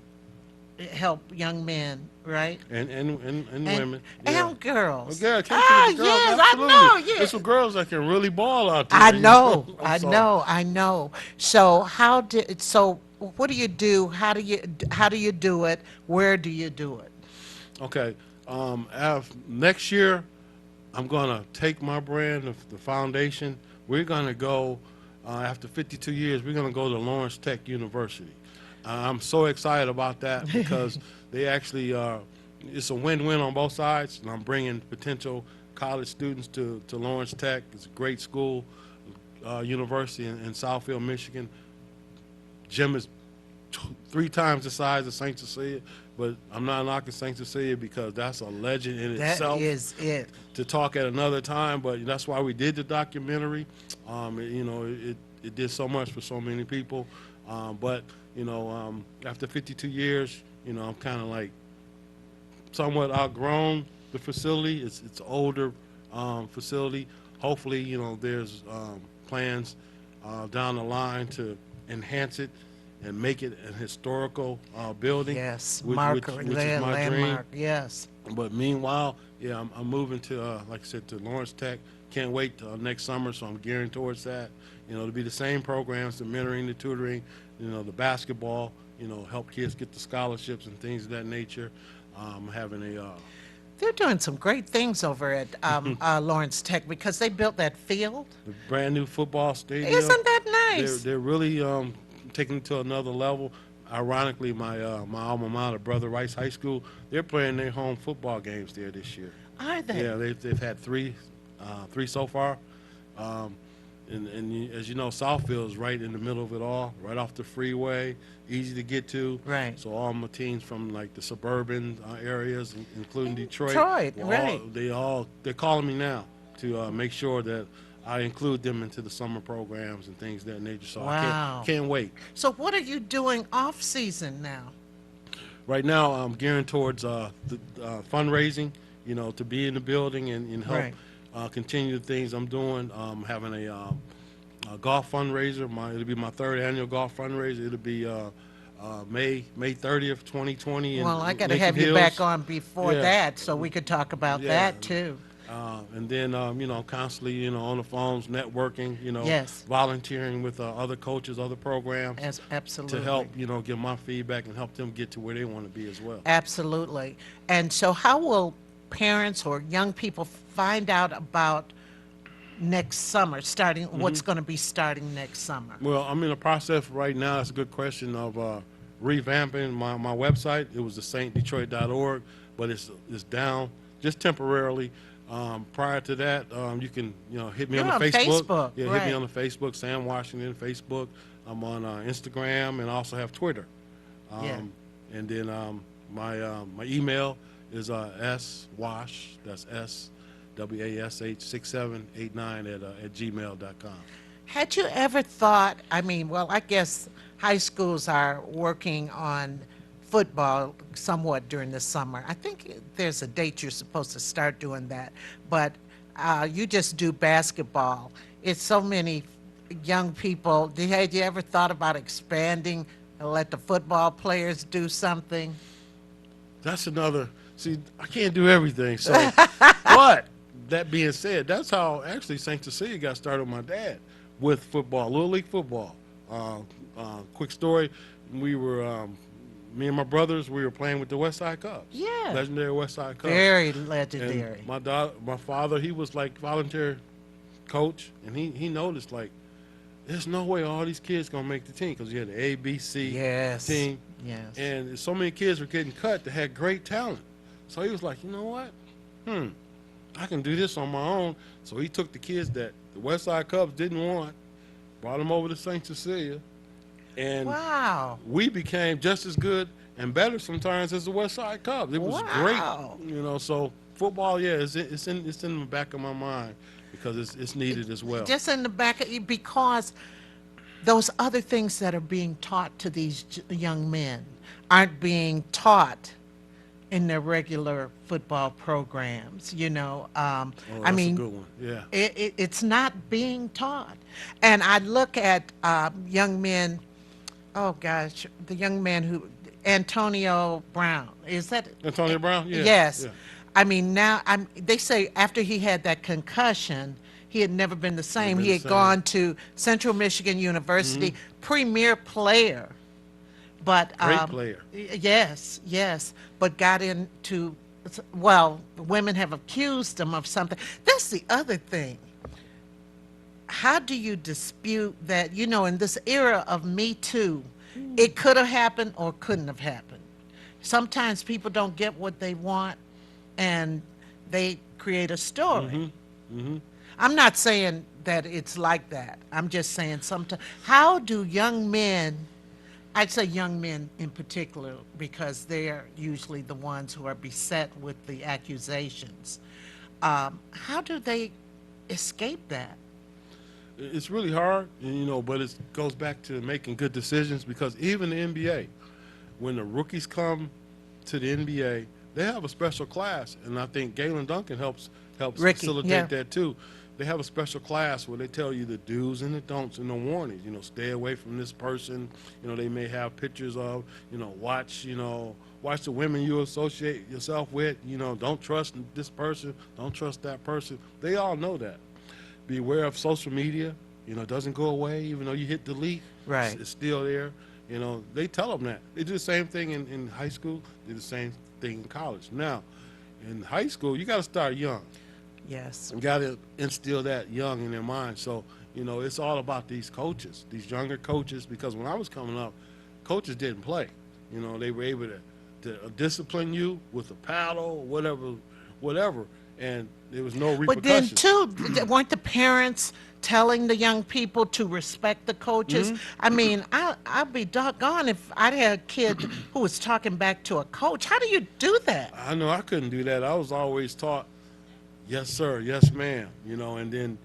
Speaker 1: help young men, right?
Speaker 7: And women. Yeah.
Speaker 1: And girls.
Speaker 7: Okay, I can't
Speaker 1: Ah,
Speaker 7: forget the girls.
Speaker 1: yes, I
Speaker 7: Absolutely.
Speaker 1: know. Yeah,
Speaker 7: There's some girls that can really ball out there.
Speaker 1: I
Speaker 7: You know.
Speaker 1: know, I
Speaker 7: So
Speaker 1: know, I know. So what do you do? How do you do it? Where do you do it?
Speaker 7: okay. Next year, I'm gonna take my brand, the foundation. We're gonna go after 52 years. We're gonna go to Lawrence Tech University. I'm so excited about that because they actually it's a win-win on both sides. And I'm bringing potential college students to Lawrence Tech. It's a great school, university in Southfield, Michigan. Gym is 3 times the size of St. Cecilia, but I'm not knocking St. Cecilia because that's a legend in
Speaker 1: That
Speaker 7: itself.
Speaker 1: is it.
Speaker 7: To talk at another time, but that's why we did the documentary. It did so much for so many people. But after 52 years, I'm kind of like somewhat outgrown the facility. It's an older facility. Hopefully, there's plans down the line to enhance it and make it an historical building.
Speaker 1: Yes,
Speaker 7: which
Speaker 1: marker,
Speaker 7: is my dream.
Speaker 1: landmark. Yes.
Speaker 7: But meanwhile, yeah, I'm moving to, like I said, to Lawrence Tech. Can't wait till next summer, so I'm gearing towards that. To be the same programs, the mentoring, the tutoring, the basketball, help kids get the scholarships and things of that nature. Having a
Speaker 1: They're doing some great things over at Lawrence Tech because they built that field.
Speaker 7: brand new football stadium.
Speaker 1: Isn't that nice?
Speaker 7: They're really taking it to another level. Ironically, my alma mater, Brother Rice High School, they're playing their home football games there this year.
Speaker 1: Are they?
Speaker 7: Yeah, they've had three so far. As you know, Southfield is right in the middle of it all, right off the freeway, easy to get to.
Speaker 1: Right.
Speaker 7: So all my teams from like the suburban areas, including Detroit,
Speaker 1: right.
Speaker 7: They're calling me now to make sure that I include them into the summer programs and things of that nature. So
Speaker 1: Wow.
Speaker 7: I can't wait.
Speaker 1: So what are you doing off season now?
Speaker 7: Right now, I'm gearing towards the fundraising, to be in the building and help
Speaker 1: Right.
Speaker 7: continue the things I'm doing. Having a golf fundraiser. It'll be my 3rd annual golf fundraiser. It'll be May 30th, 2020. in
Speaker 1: Well, I got to
Speaker 7: Lincoln
Speaker 1: have you
Speaker 7: Hills.
Speaker 1: back on before
Speaker 7: Yeah.
Speaker 1: that so we could talk about
Speaker 7: Yeah.
Speaker 1: that too.
Speaker 7: And then, constantly, on the phones, networking,
Speaker 1: Yes.
Speaker 7: volunteering with other coaches, other programs
Speaker 1: Absolutely.
Speaker 7: to help, give my feedback and help them get to where they want to be as well.
Speaker 1: Absolutely. And so how will parents or young people find out about next summer, starting what's going to be starting next summer?
Speaker 7: Well, I'm in the process right now. That's a good question of revamping my website. It was the stdetroit.org, but it's down just temporarily. Prior to that, you can hit me
Speaker 1: You're
Speaker 7: on
Speaker 1: on
Speaker 7: the
Speaker 1: Facebook,
Speaker 7: Yeah, hit
Speaker 1: right.
Speaker 7: me on the Facebook, Sam Washington Facebook. I'm on Instagram and also have Twitter.
Speaker 1: Yeah.
Speaker 7: And then my email is swash. That's SWASH 6789 at gmail.com.
Speaker 1: Had you ever thought, I guess high schools are working on football somewhat during the summer. I think there's a date you're supposed to start doing that, but you just do basketball. It's so many young people. Had you ever thought about expanding and let the football players do something?
Speaker 7: That's another. See, I can't do everything. So, but that being said, that's how actually St. Cecilia got started with my dad with football, Little League football. Quick story: we were, me and my brothers, we were playing with the West Side Cubs.
Speaker 1: Yeah.
Speaker 7: Legendary West Side Cubs.
Speaker 1: Very legendary.
Speaker 7: And my father, he was like volunteer coach, and he noticed like, there's no way all these kids gonna make the team because you had the A, B, C
Speaker 1: Yes.
Speaker 7: team.
Speaker 1: Yes.
Speaker 7: And so many kids were getting cut that had great talent. So he was like, you know what? I can do this on my own. So he took the kids that the West Side Cubs didn't want, brought them over to St. Cecilia, and
Speaker 1: Wow.
Speaker 7: we became just as good and better sometimes as the West Side Cubs. It was
Speaker 1: Wow.
Speaker 7: great, So football, yeah, it's in the back of my mind because it's needed as well.
Speaker 1: Just in the back of you, because those other things that are being taught to these young men aren't being taught in their regular football programs,
Speaker 7: Oh, that's a good one. Yeah.
Speaker 1: It's not being taught. And I look at young men, oh gosh, the young man who Antonio Brown. Is that
Speaker 7: Antonio Brown? Yeah.
Speaker 1: Yes.
Speaker 7: Yeah.
Speaker 1: I mean, now they say after he had that concussion, he had never been the same.
Speaker 7: been
Speaker 1: He
Speaker 7: the
Speaker 1: had
Speaker 7: same.
Speaker 1: gone to Central Michigan University, premier player, but
Speaker 7: Great player.
Speaker 1: yes, yes, but got into, well, women have accused him of something. That's the other thing. How do you dispute that, in this era of Me Too, it could have happened or couldn't have happened? Sometimes people don't get what they want and they create a story. I'm not saying that it's like that. I'm just saying sometimes. How do young men, I'd say young men in particular, because they're usually the ones who are beset with the accusations, how do they escape that?
Speaker 7: It's really hard, but it goes back to making good decisions because even the NBA, when the rookies come to the NBA, they have a special class, and I think Galen Duncan helps
Speaker 1: Ricky,
Speaker 7: facilitate
Speaker 1: yeah.
Speaker 7: that too. They have a special class where they tell you the do's and the don'ts and the warnings. Stay away from this person. They may have pictures of. Watch. Watch the women you associate yourself with. Don't trust this person. Don't trust that person. They all know that. Be aware of social media. It doesn't go away even though you hit delete.
Speaker 1: Right.
Speaker 7: It's still there. They tell them that. They do the same thing in high school. They do the same thing in college. Now, in high school, you got to start young.
Speaker 1: Yes.
Speaker 7: You got to instill that young in their mind. So, it's all about these coaches, these younger coaches, because when I was coming up, coaches didn't play. They were able to discipline you with a paddle, whatever, and there was no
Speaker 1: But then,
Speaker 7: repercussions.
Speaker 1: too, weren't the parents telling the young people to respect the coaches? I mean, I'd be doggone if I had a kid who was talking back to a coach. How do you do that?
Speaker 7: I know I couldn't do that. I was always taught, yes, sir, yes, ma'am, and then,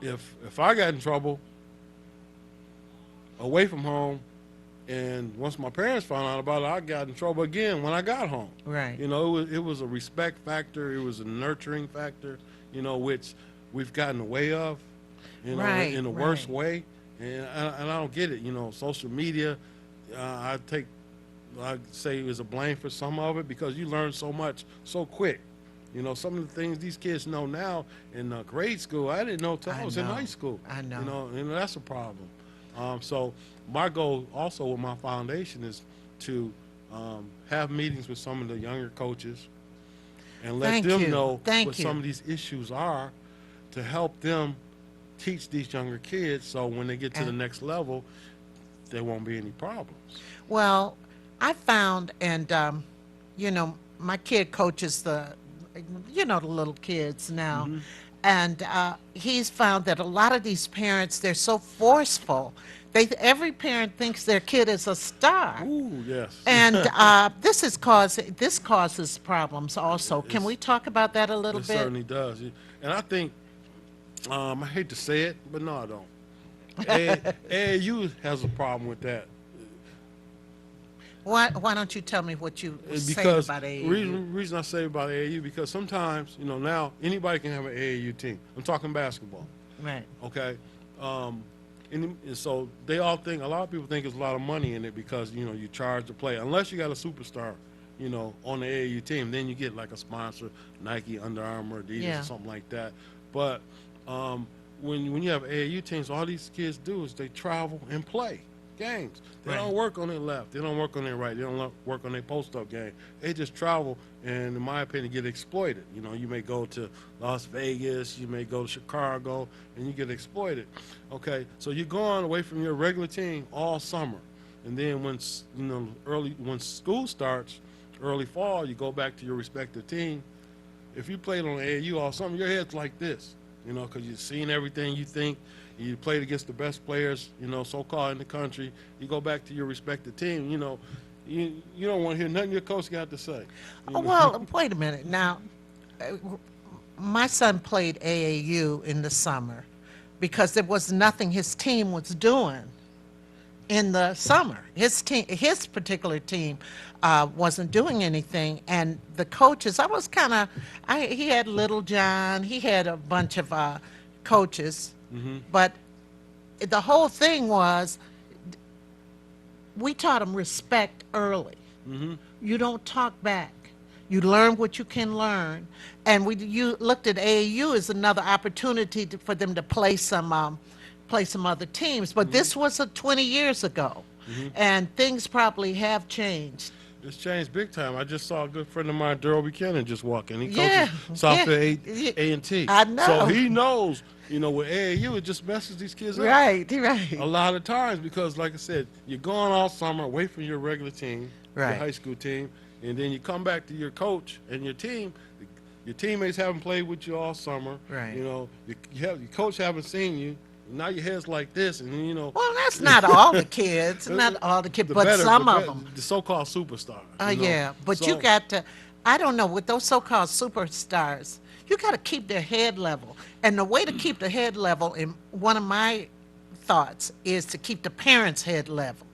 Speaker 7: if I got in trouble away from home, and once my parents found out about it, I got in trouble again when I got home.
Speaker 1: Right.
Speaker 7: It was a respect factor. It was a nurturing factor, which we've gotten away of,
Speaker 1: Right,
Speaker 7: in the
Speaker 1: right.
Speaker 7: worst way. And I don't get it. Social media, I'd say is a blame for some of it because you learn so much so quick. Some of the things these kids know now in grade school, I didn't know till I was in
Speaker 1: know.
Speaker 7: high school.
Speaker 1: I know.
Speaker 7: And that's a problem. So my goal also with my foundation is to have meetings with some of the younger coaches and let
Speaker 1: Thank
Speaker 7: them
Speaker 1: you.
Speaker 7: know
Speaker 1: Thank
Speaker 7: what
Speaker 1: you.
Speaker 7: some of these issues are to help them teach these younger kids so when they get to the
Speaker 1: And-
Speaker 7: next level, there won't be any problems.
Speaker 1: Well, I found, and my kid coaches the little kids now, and he's found that a lot of these parents, they're so forceful. Every parent thinks their kid is a star.
Speaker 7: Ooh, yes.
Speaker 1: And this causes problems also. Can we talk about that a little
Speaker 7: It
Speaker 1: bit?
Speaker 7: certainly does. And I think, I hate to say it, but no, I don't. AAU has a problem with that.
Speaker 1: Why don't you tell me what you say
Speaker 7: Because
Speaker 1: about AAU?
Speaker 7: reason I say about AAU, because sometimes, now anybody can have an AAU team. I'm talking basketball,
Speaker 1: Right.
Speaker 7: okay? And so they all think, a lot of people think there's a lot of money in it because, you charge to play. Unless you got a superstar, on the AAU team, then you get like a sponsor, Nike, Under Armour, Adidas,
Speaker 1: Yeah.
Speaker 7: or something like that. But when you have AAU teams, all these kids do is they travel and play games. They
Speaker 1: Right.
Speaker 7: don't work on their left. They don't work on their right. They don't work on their post-up game. They just travel and, in my opinion, get exploited. You may go to Las Vegas, you may go to Chicago, and you get exploited. Okay, so you're going away from your regular team all summer, and then when school starts, early fall, you go back to your respective team. If you played on AAU all summer, your head's like this, because you've seen everything you think. You played against the best players, so-called in the country. You go back to your respective team, you don't want to hear nothing your coach got to say.
Speaker 1: Oh, well, wait a minute. Now, my son played AAU in the summer because there was nothing his team was doing in the summer. His particular team, wasn't doing anything, and the coaches. He had Little John. He had a bunch of coaches, but the whole thing was we taught them respect early. You don't talk back. You learn what you can learn, and you looked at AAU as another opportunity for them to play some other teams. But this was 20 years ago, and things probably have changed.
Speaker 7: It's changed big time. I just saw a good friend of mine, Daryl Buchanan, just walk in. He
Speaker 1: Yeah,
Speaker 7: coaches Southfield
Speaker 1: yeah.
Speaker 7: A&T.
Speaker 1: I know.
Speaker 7: So he knows, with AAU, it just messes these kids up.
Speaker 1: Right,
Speaker 7: A
Speaker 1: right,
Speaker 7: lot of times because, like I said, you're going all summer away from your regular team, your
Speaker 1: Right.
Speaker 7: high school team, and then you come back to your coach and your team. Your teammates haven't played with you all summer.
Speaker 1: Right.
Speaker 7: Your coach haven't seen you. Now your head's like this, and
Speaker 1: Well, that's not all the kids, not all the kids, but some of them.
Speaker 7: the so-called superstars.
Speaker 1: Yeah, but you
Speaker 7: So-
Speaker 1: got to, I don't know, with those so-called superstars, you got to keep their head level. And the way to keep the head level, in one of my thoughts, is to keep the parents' head level.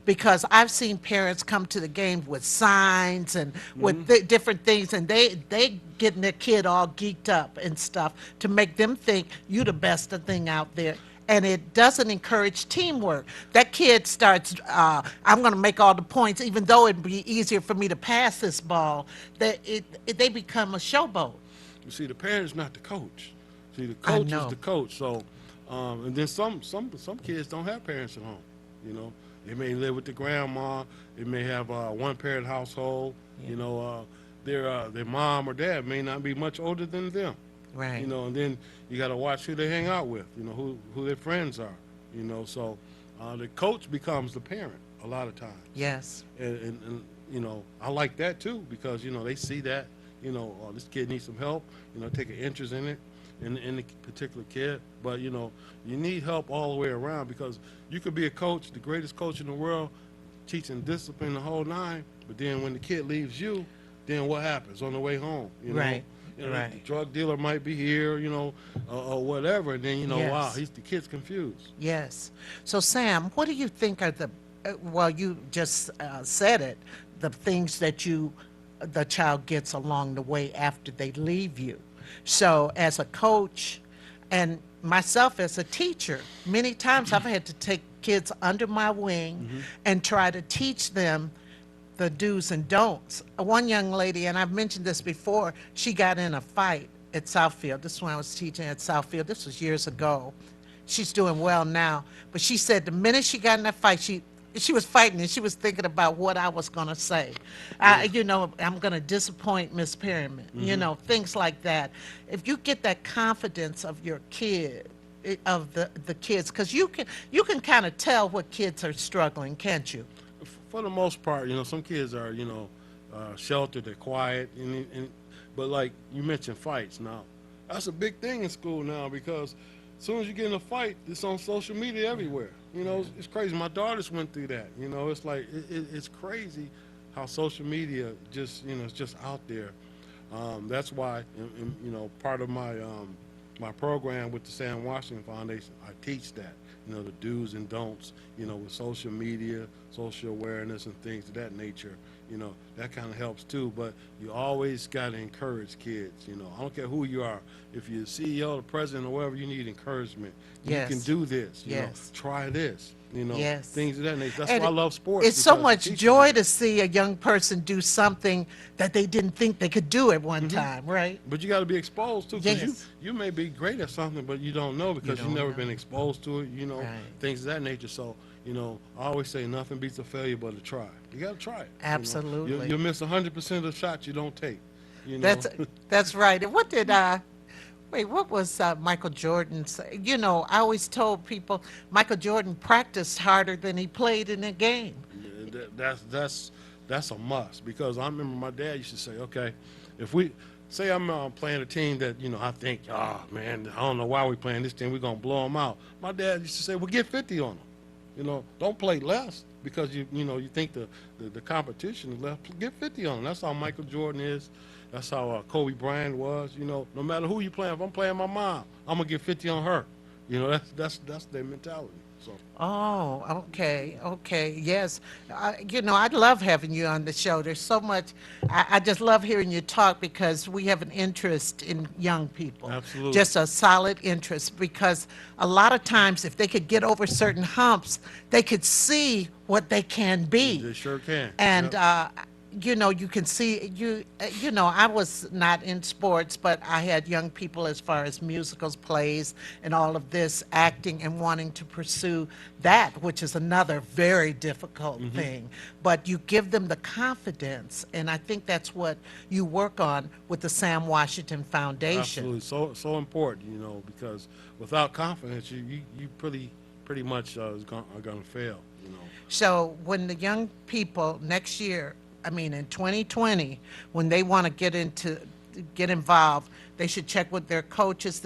Speaker 1: Because I've seen parents come to the game with signs and with different things, and they getting their kid all geeked up and stuff to make them think you the best thing out there. And it doesn't encourage teamwork. That kid starts, I'm going to make all the points, even though it'd be easier for me to pass this ball. They become a showboat.
Speaker 7: You see, the parent's not the coach. See, the
Speaker 1: I
Speaker 7: coach
Speaker 1: know.
Speaker 7: is the coach. So, and then some kids don't have parents at home. They may live with the grandma. They may have a one-parent household. Their mom or dad may not be much older than them.
Speaker 1: Right.
Speaker 7: And then you got to watch who they hang out with. Who their friends are. So the coach becomes the parent a lot of times.
Speaker 1: Yes.
Speaker 7: And I like that too because they see that oh, this kid needs some help. Take an interest in it, in the particular kid. But you need help all the way around because you could be a coach, the greatest coach in the world, teaching discipline the whole nine. But then when the kid leaves you, then what happens on the way home?
Speaker 1: Right.
Speaker 7: The
Speaker 1: Right.
Speaker 7: drug dealer might be here, or whatever, and then
Speaker 1: Yes.
Speaker 7: wow, the kid's confused.
Speaker 1: Yes. So, Sam, what do you think are well, you just said it, the things that the child gets along the way after they leave you. So, as a coach and myself as a teacher, many times I've had to take kids under my wing and try to teach them the do's and don'ts. One young lady, and I've mentioned this before, she got in a fight at Southfield. This is when I was teaching at Southfield. This was years ago. She's doing well now. But she said the minute she got in that fight, she was fighting and she was thinking about what I was going to say. I'm going to disappoint Miss Perryman, things like that. If you get that confidence of your kid, of the kids, because you can kind of tell what kids are struggling, can't you?
Speaker 7: For the most part, some kids are, sheltered, they're quiet, but like you mentioned fights. Now, that's a big thing in school now because as soon as you get in a fight, it's on social media everywhere. It's crazy. My daughters went through that. It's like it's crazy how social media just, is just out there. That's why, part of my program with the Sam Washington Foundation, I teach that. The do's and don'ts, with social media, social awareness, and things of that nature. That kind of helps too. But you always got to encourage kids. I don't care who you are. If you're the CEO, the president, or whatever, you need encouragement.
Speaker 1: Yes.
Speaker 7: You can do this.
Speaker 1: Yes.
Speaker 7: Try this.
Speaker 1: Yes.
Speaker 7: Things of that nature. That's
Speaker 1: And
Speaker 7: why I love sports.
Speaker 1: It's so
Speaker 7: because it
Speaker 1: much
Speaker 7: teaches
Speaker 1: joy
Speaker 7: you.
Speaker 1: to see a young person do something that they didn't think they could do at one time, right?
Speaker 7: But you got to be exposed to, because
Speaker 1: Yes.
Speaker 7: you may be great at something, but you don't know because you've
Speaker 1: don't
Speaker 7: never
Speaker 1: know.
Speaker 7: been exposed to it.
Speaker 1: Right.
Speaker 7: Things of that nature. So I always say nothing beats a failure but a try. You got to try it.
Speaker 1: Absolutely.
Speaker 7: You'll miss 100% of the shots you don't take.
Speaker 1: That's right. And what did what was Michael Jordan say? I always told people Michael Jordan practiced harder than he played in a game.
Speaker 7: That's a must, because I remember my dad used to say, okay, if we say I'm playing a team that I think, oh man, I don't know why we playing this team, we're gonna blow them out. My dad used to say, well, get 50 on them. Don't play less because you think the competition is less. Get 50 on them. That's how Michael Jordan is. That's how Kobe Bryant was. No matter who you playing. If I'm playing my mom, I'm gonna get 50 on her. You know, that's their mentality. So
Speaker 1: Oh, okay, okay, yes. You know, I love having you on the show. There's so much. I just love hearing you talk because we have an interest in young people.
Speaker 7: absolutely,
Speaker 1: Just a solid interest because a lot of times if they could get over certain humps, they could see what they can
Speaker 7: they
Speaker 1: be.
Speaker 7: sure can.
Speaker 1: And
Speaker 7: Yep.
Speaker 1: you know, you can see you know, I was not in sports, but I had young people as far as musicals, plays, and all of this acting and wanting to pursue that, which is another very difficult thing. But you give them the confidence, and I think that's what you work on with the Sam Washington Foundation.
Speaker 7: Absolutely, so important, you know, because without confidence, you pretty much are gonna fail, you know.
Speaker 1: So when the young people next year, I mean in 2020, when they want to get involved, they should check with their coaches.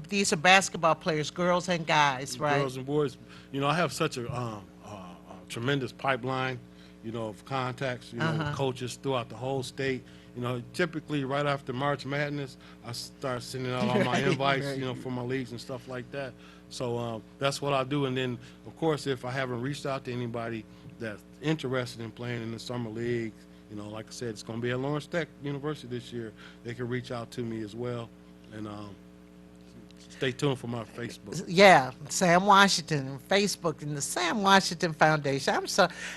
Speaker 1: These are basketball players, girls and guys, right?
Speaker 7: Girls and boys, you know, I have such a tremendous pipeline, you know, of contacts, you know, with coaches throughout the whole state. You know, typically right after March Madness, I start sending out all my
Speaker 1: Right,
Speaker 7: invites,
Speaker 1: right.
Speaker 7: you know, for my leagues and stuff like that. So that's what I do. And then, of course, if I haven't reached out to anybody that's interested in playing in the summer league, you know, like I said, it's going to be at Lawrence Tech University this year. They can reach out to me as well. And stay tuned for my Facebook.
Speaker 1: Yeah, Sam Washington and Facebook and the Sam Washington Foundation.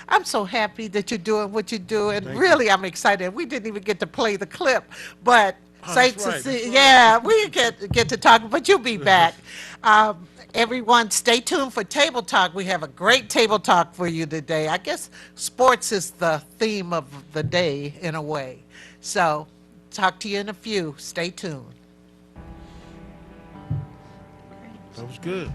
Speaker 1: I'm so happy that you're doing what you're doing.
Speaker 7: Thank
Speaker 1: Really, I'm excited. We didn't even get to play the clip, but
Speaker 7: Oh,
Speaker 1: safe
Speaker 7: that's
Speaker 1: to
Speaker 7: right,
Speaker 1: see.
Speaker 7: that's right.
Speaker 1: Yeah, we get to talk, but you'll be back. Everyone, stay tuned for Table Talk. We have a great Table Talk for you today. I guess sports is the theme of the day in a way. So, talk to you in a few. Stay tuned.
Speaker 7: That was good.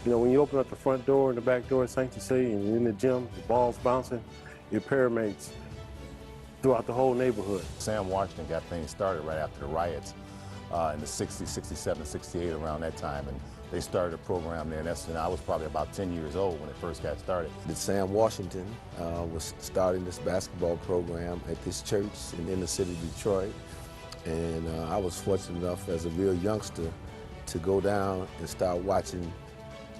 Speaker 6: You know, when you open up the front door and the back door at St. Cecilia and you're in the gym, the ball's bouncing, your PERRYMANs throughout the whole neighborhood.
Speaker 8: Sam Washington got things started right after the riots in the 60s, 67, 68, around that time. And they started a program there. And I was probably about 10 years old when it first got started.
Speaker 9: That Sam Washington was starting this basketball program at this church in the inner city of Detroit. And I was fortunate enough as a real youngster to go down and start watching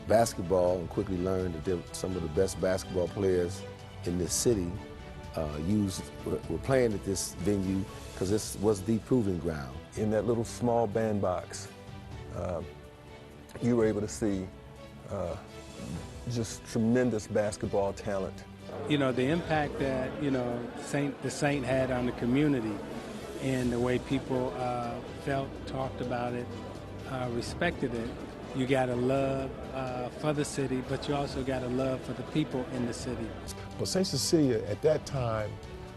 Speaker 9: basketball and quickly learn that some of the best basketball players in this city were playing at this venue because this was the proving ground.
Speaker 10: In that little small bandbox, you were able to see just tremendous basketball talent.
Speaker 11: You know, the impact that, you know, the Saint had on the community and the way people felt, talked about it, respected it. You got a love for the city, but you also got a love for the people in the city.
Speaker 12: But St. Cecilia at that time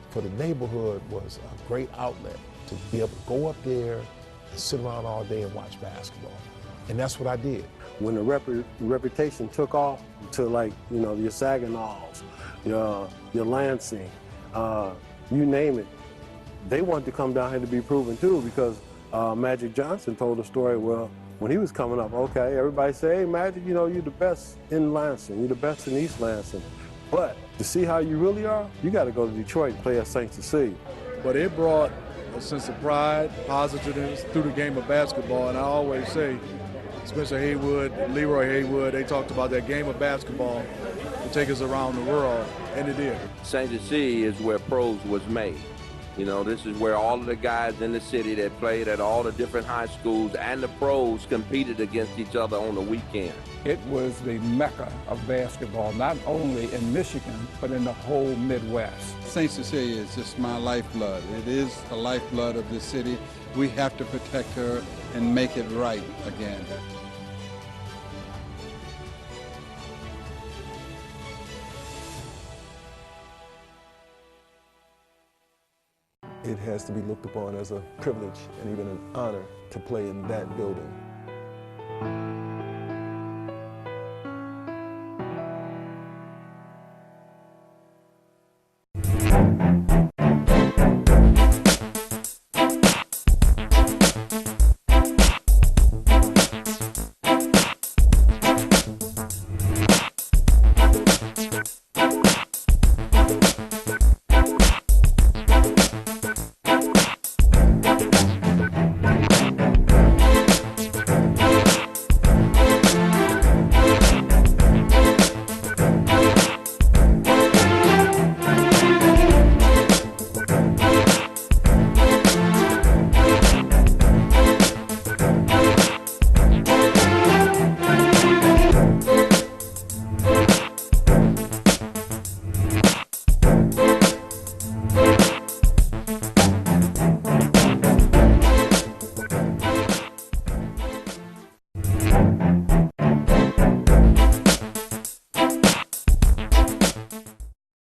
Speaker 12: for the neighborhood was a great outlet to be able to go up there and sit around all day and watch basketball. And that's what I did.
Speaker 6: When the reputation took off to, like, you know, your Saginals, your Lansing, you name it, they wanted to come down here to be proven too, because Magic Johnson told a story, well, when he was coming up, okay, everybody say, hey, Magic, you know, you're the best in Lansing, you're the best in East Lansing. But to see how you really are, you got to go to Detroit and play at St. Cecilia.
Speaker 13: But it brought a sense of pride, positiveness through the game of basketball. And I always say, Spencer Haywood, Leroy Haywood, they talked about that game of basketball to take us around the world, and it did.
Speaker 14: St. Cecilia is where pros was made. You know, this is where all of the guys in the city that played at all the different high schools and the pros competed against each other on the weekend.
Speaker 15: It was the mecca of basketball, not only in Michigan, but in the whole Midwest.
Speaker 16: St. Cecilia is just my lifeblood. It is the lifeblood of the city. We have to protect her and make it right again.
Speaker 10: It has to be looked upon as a privilege and even an honor to play in that building.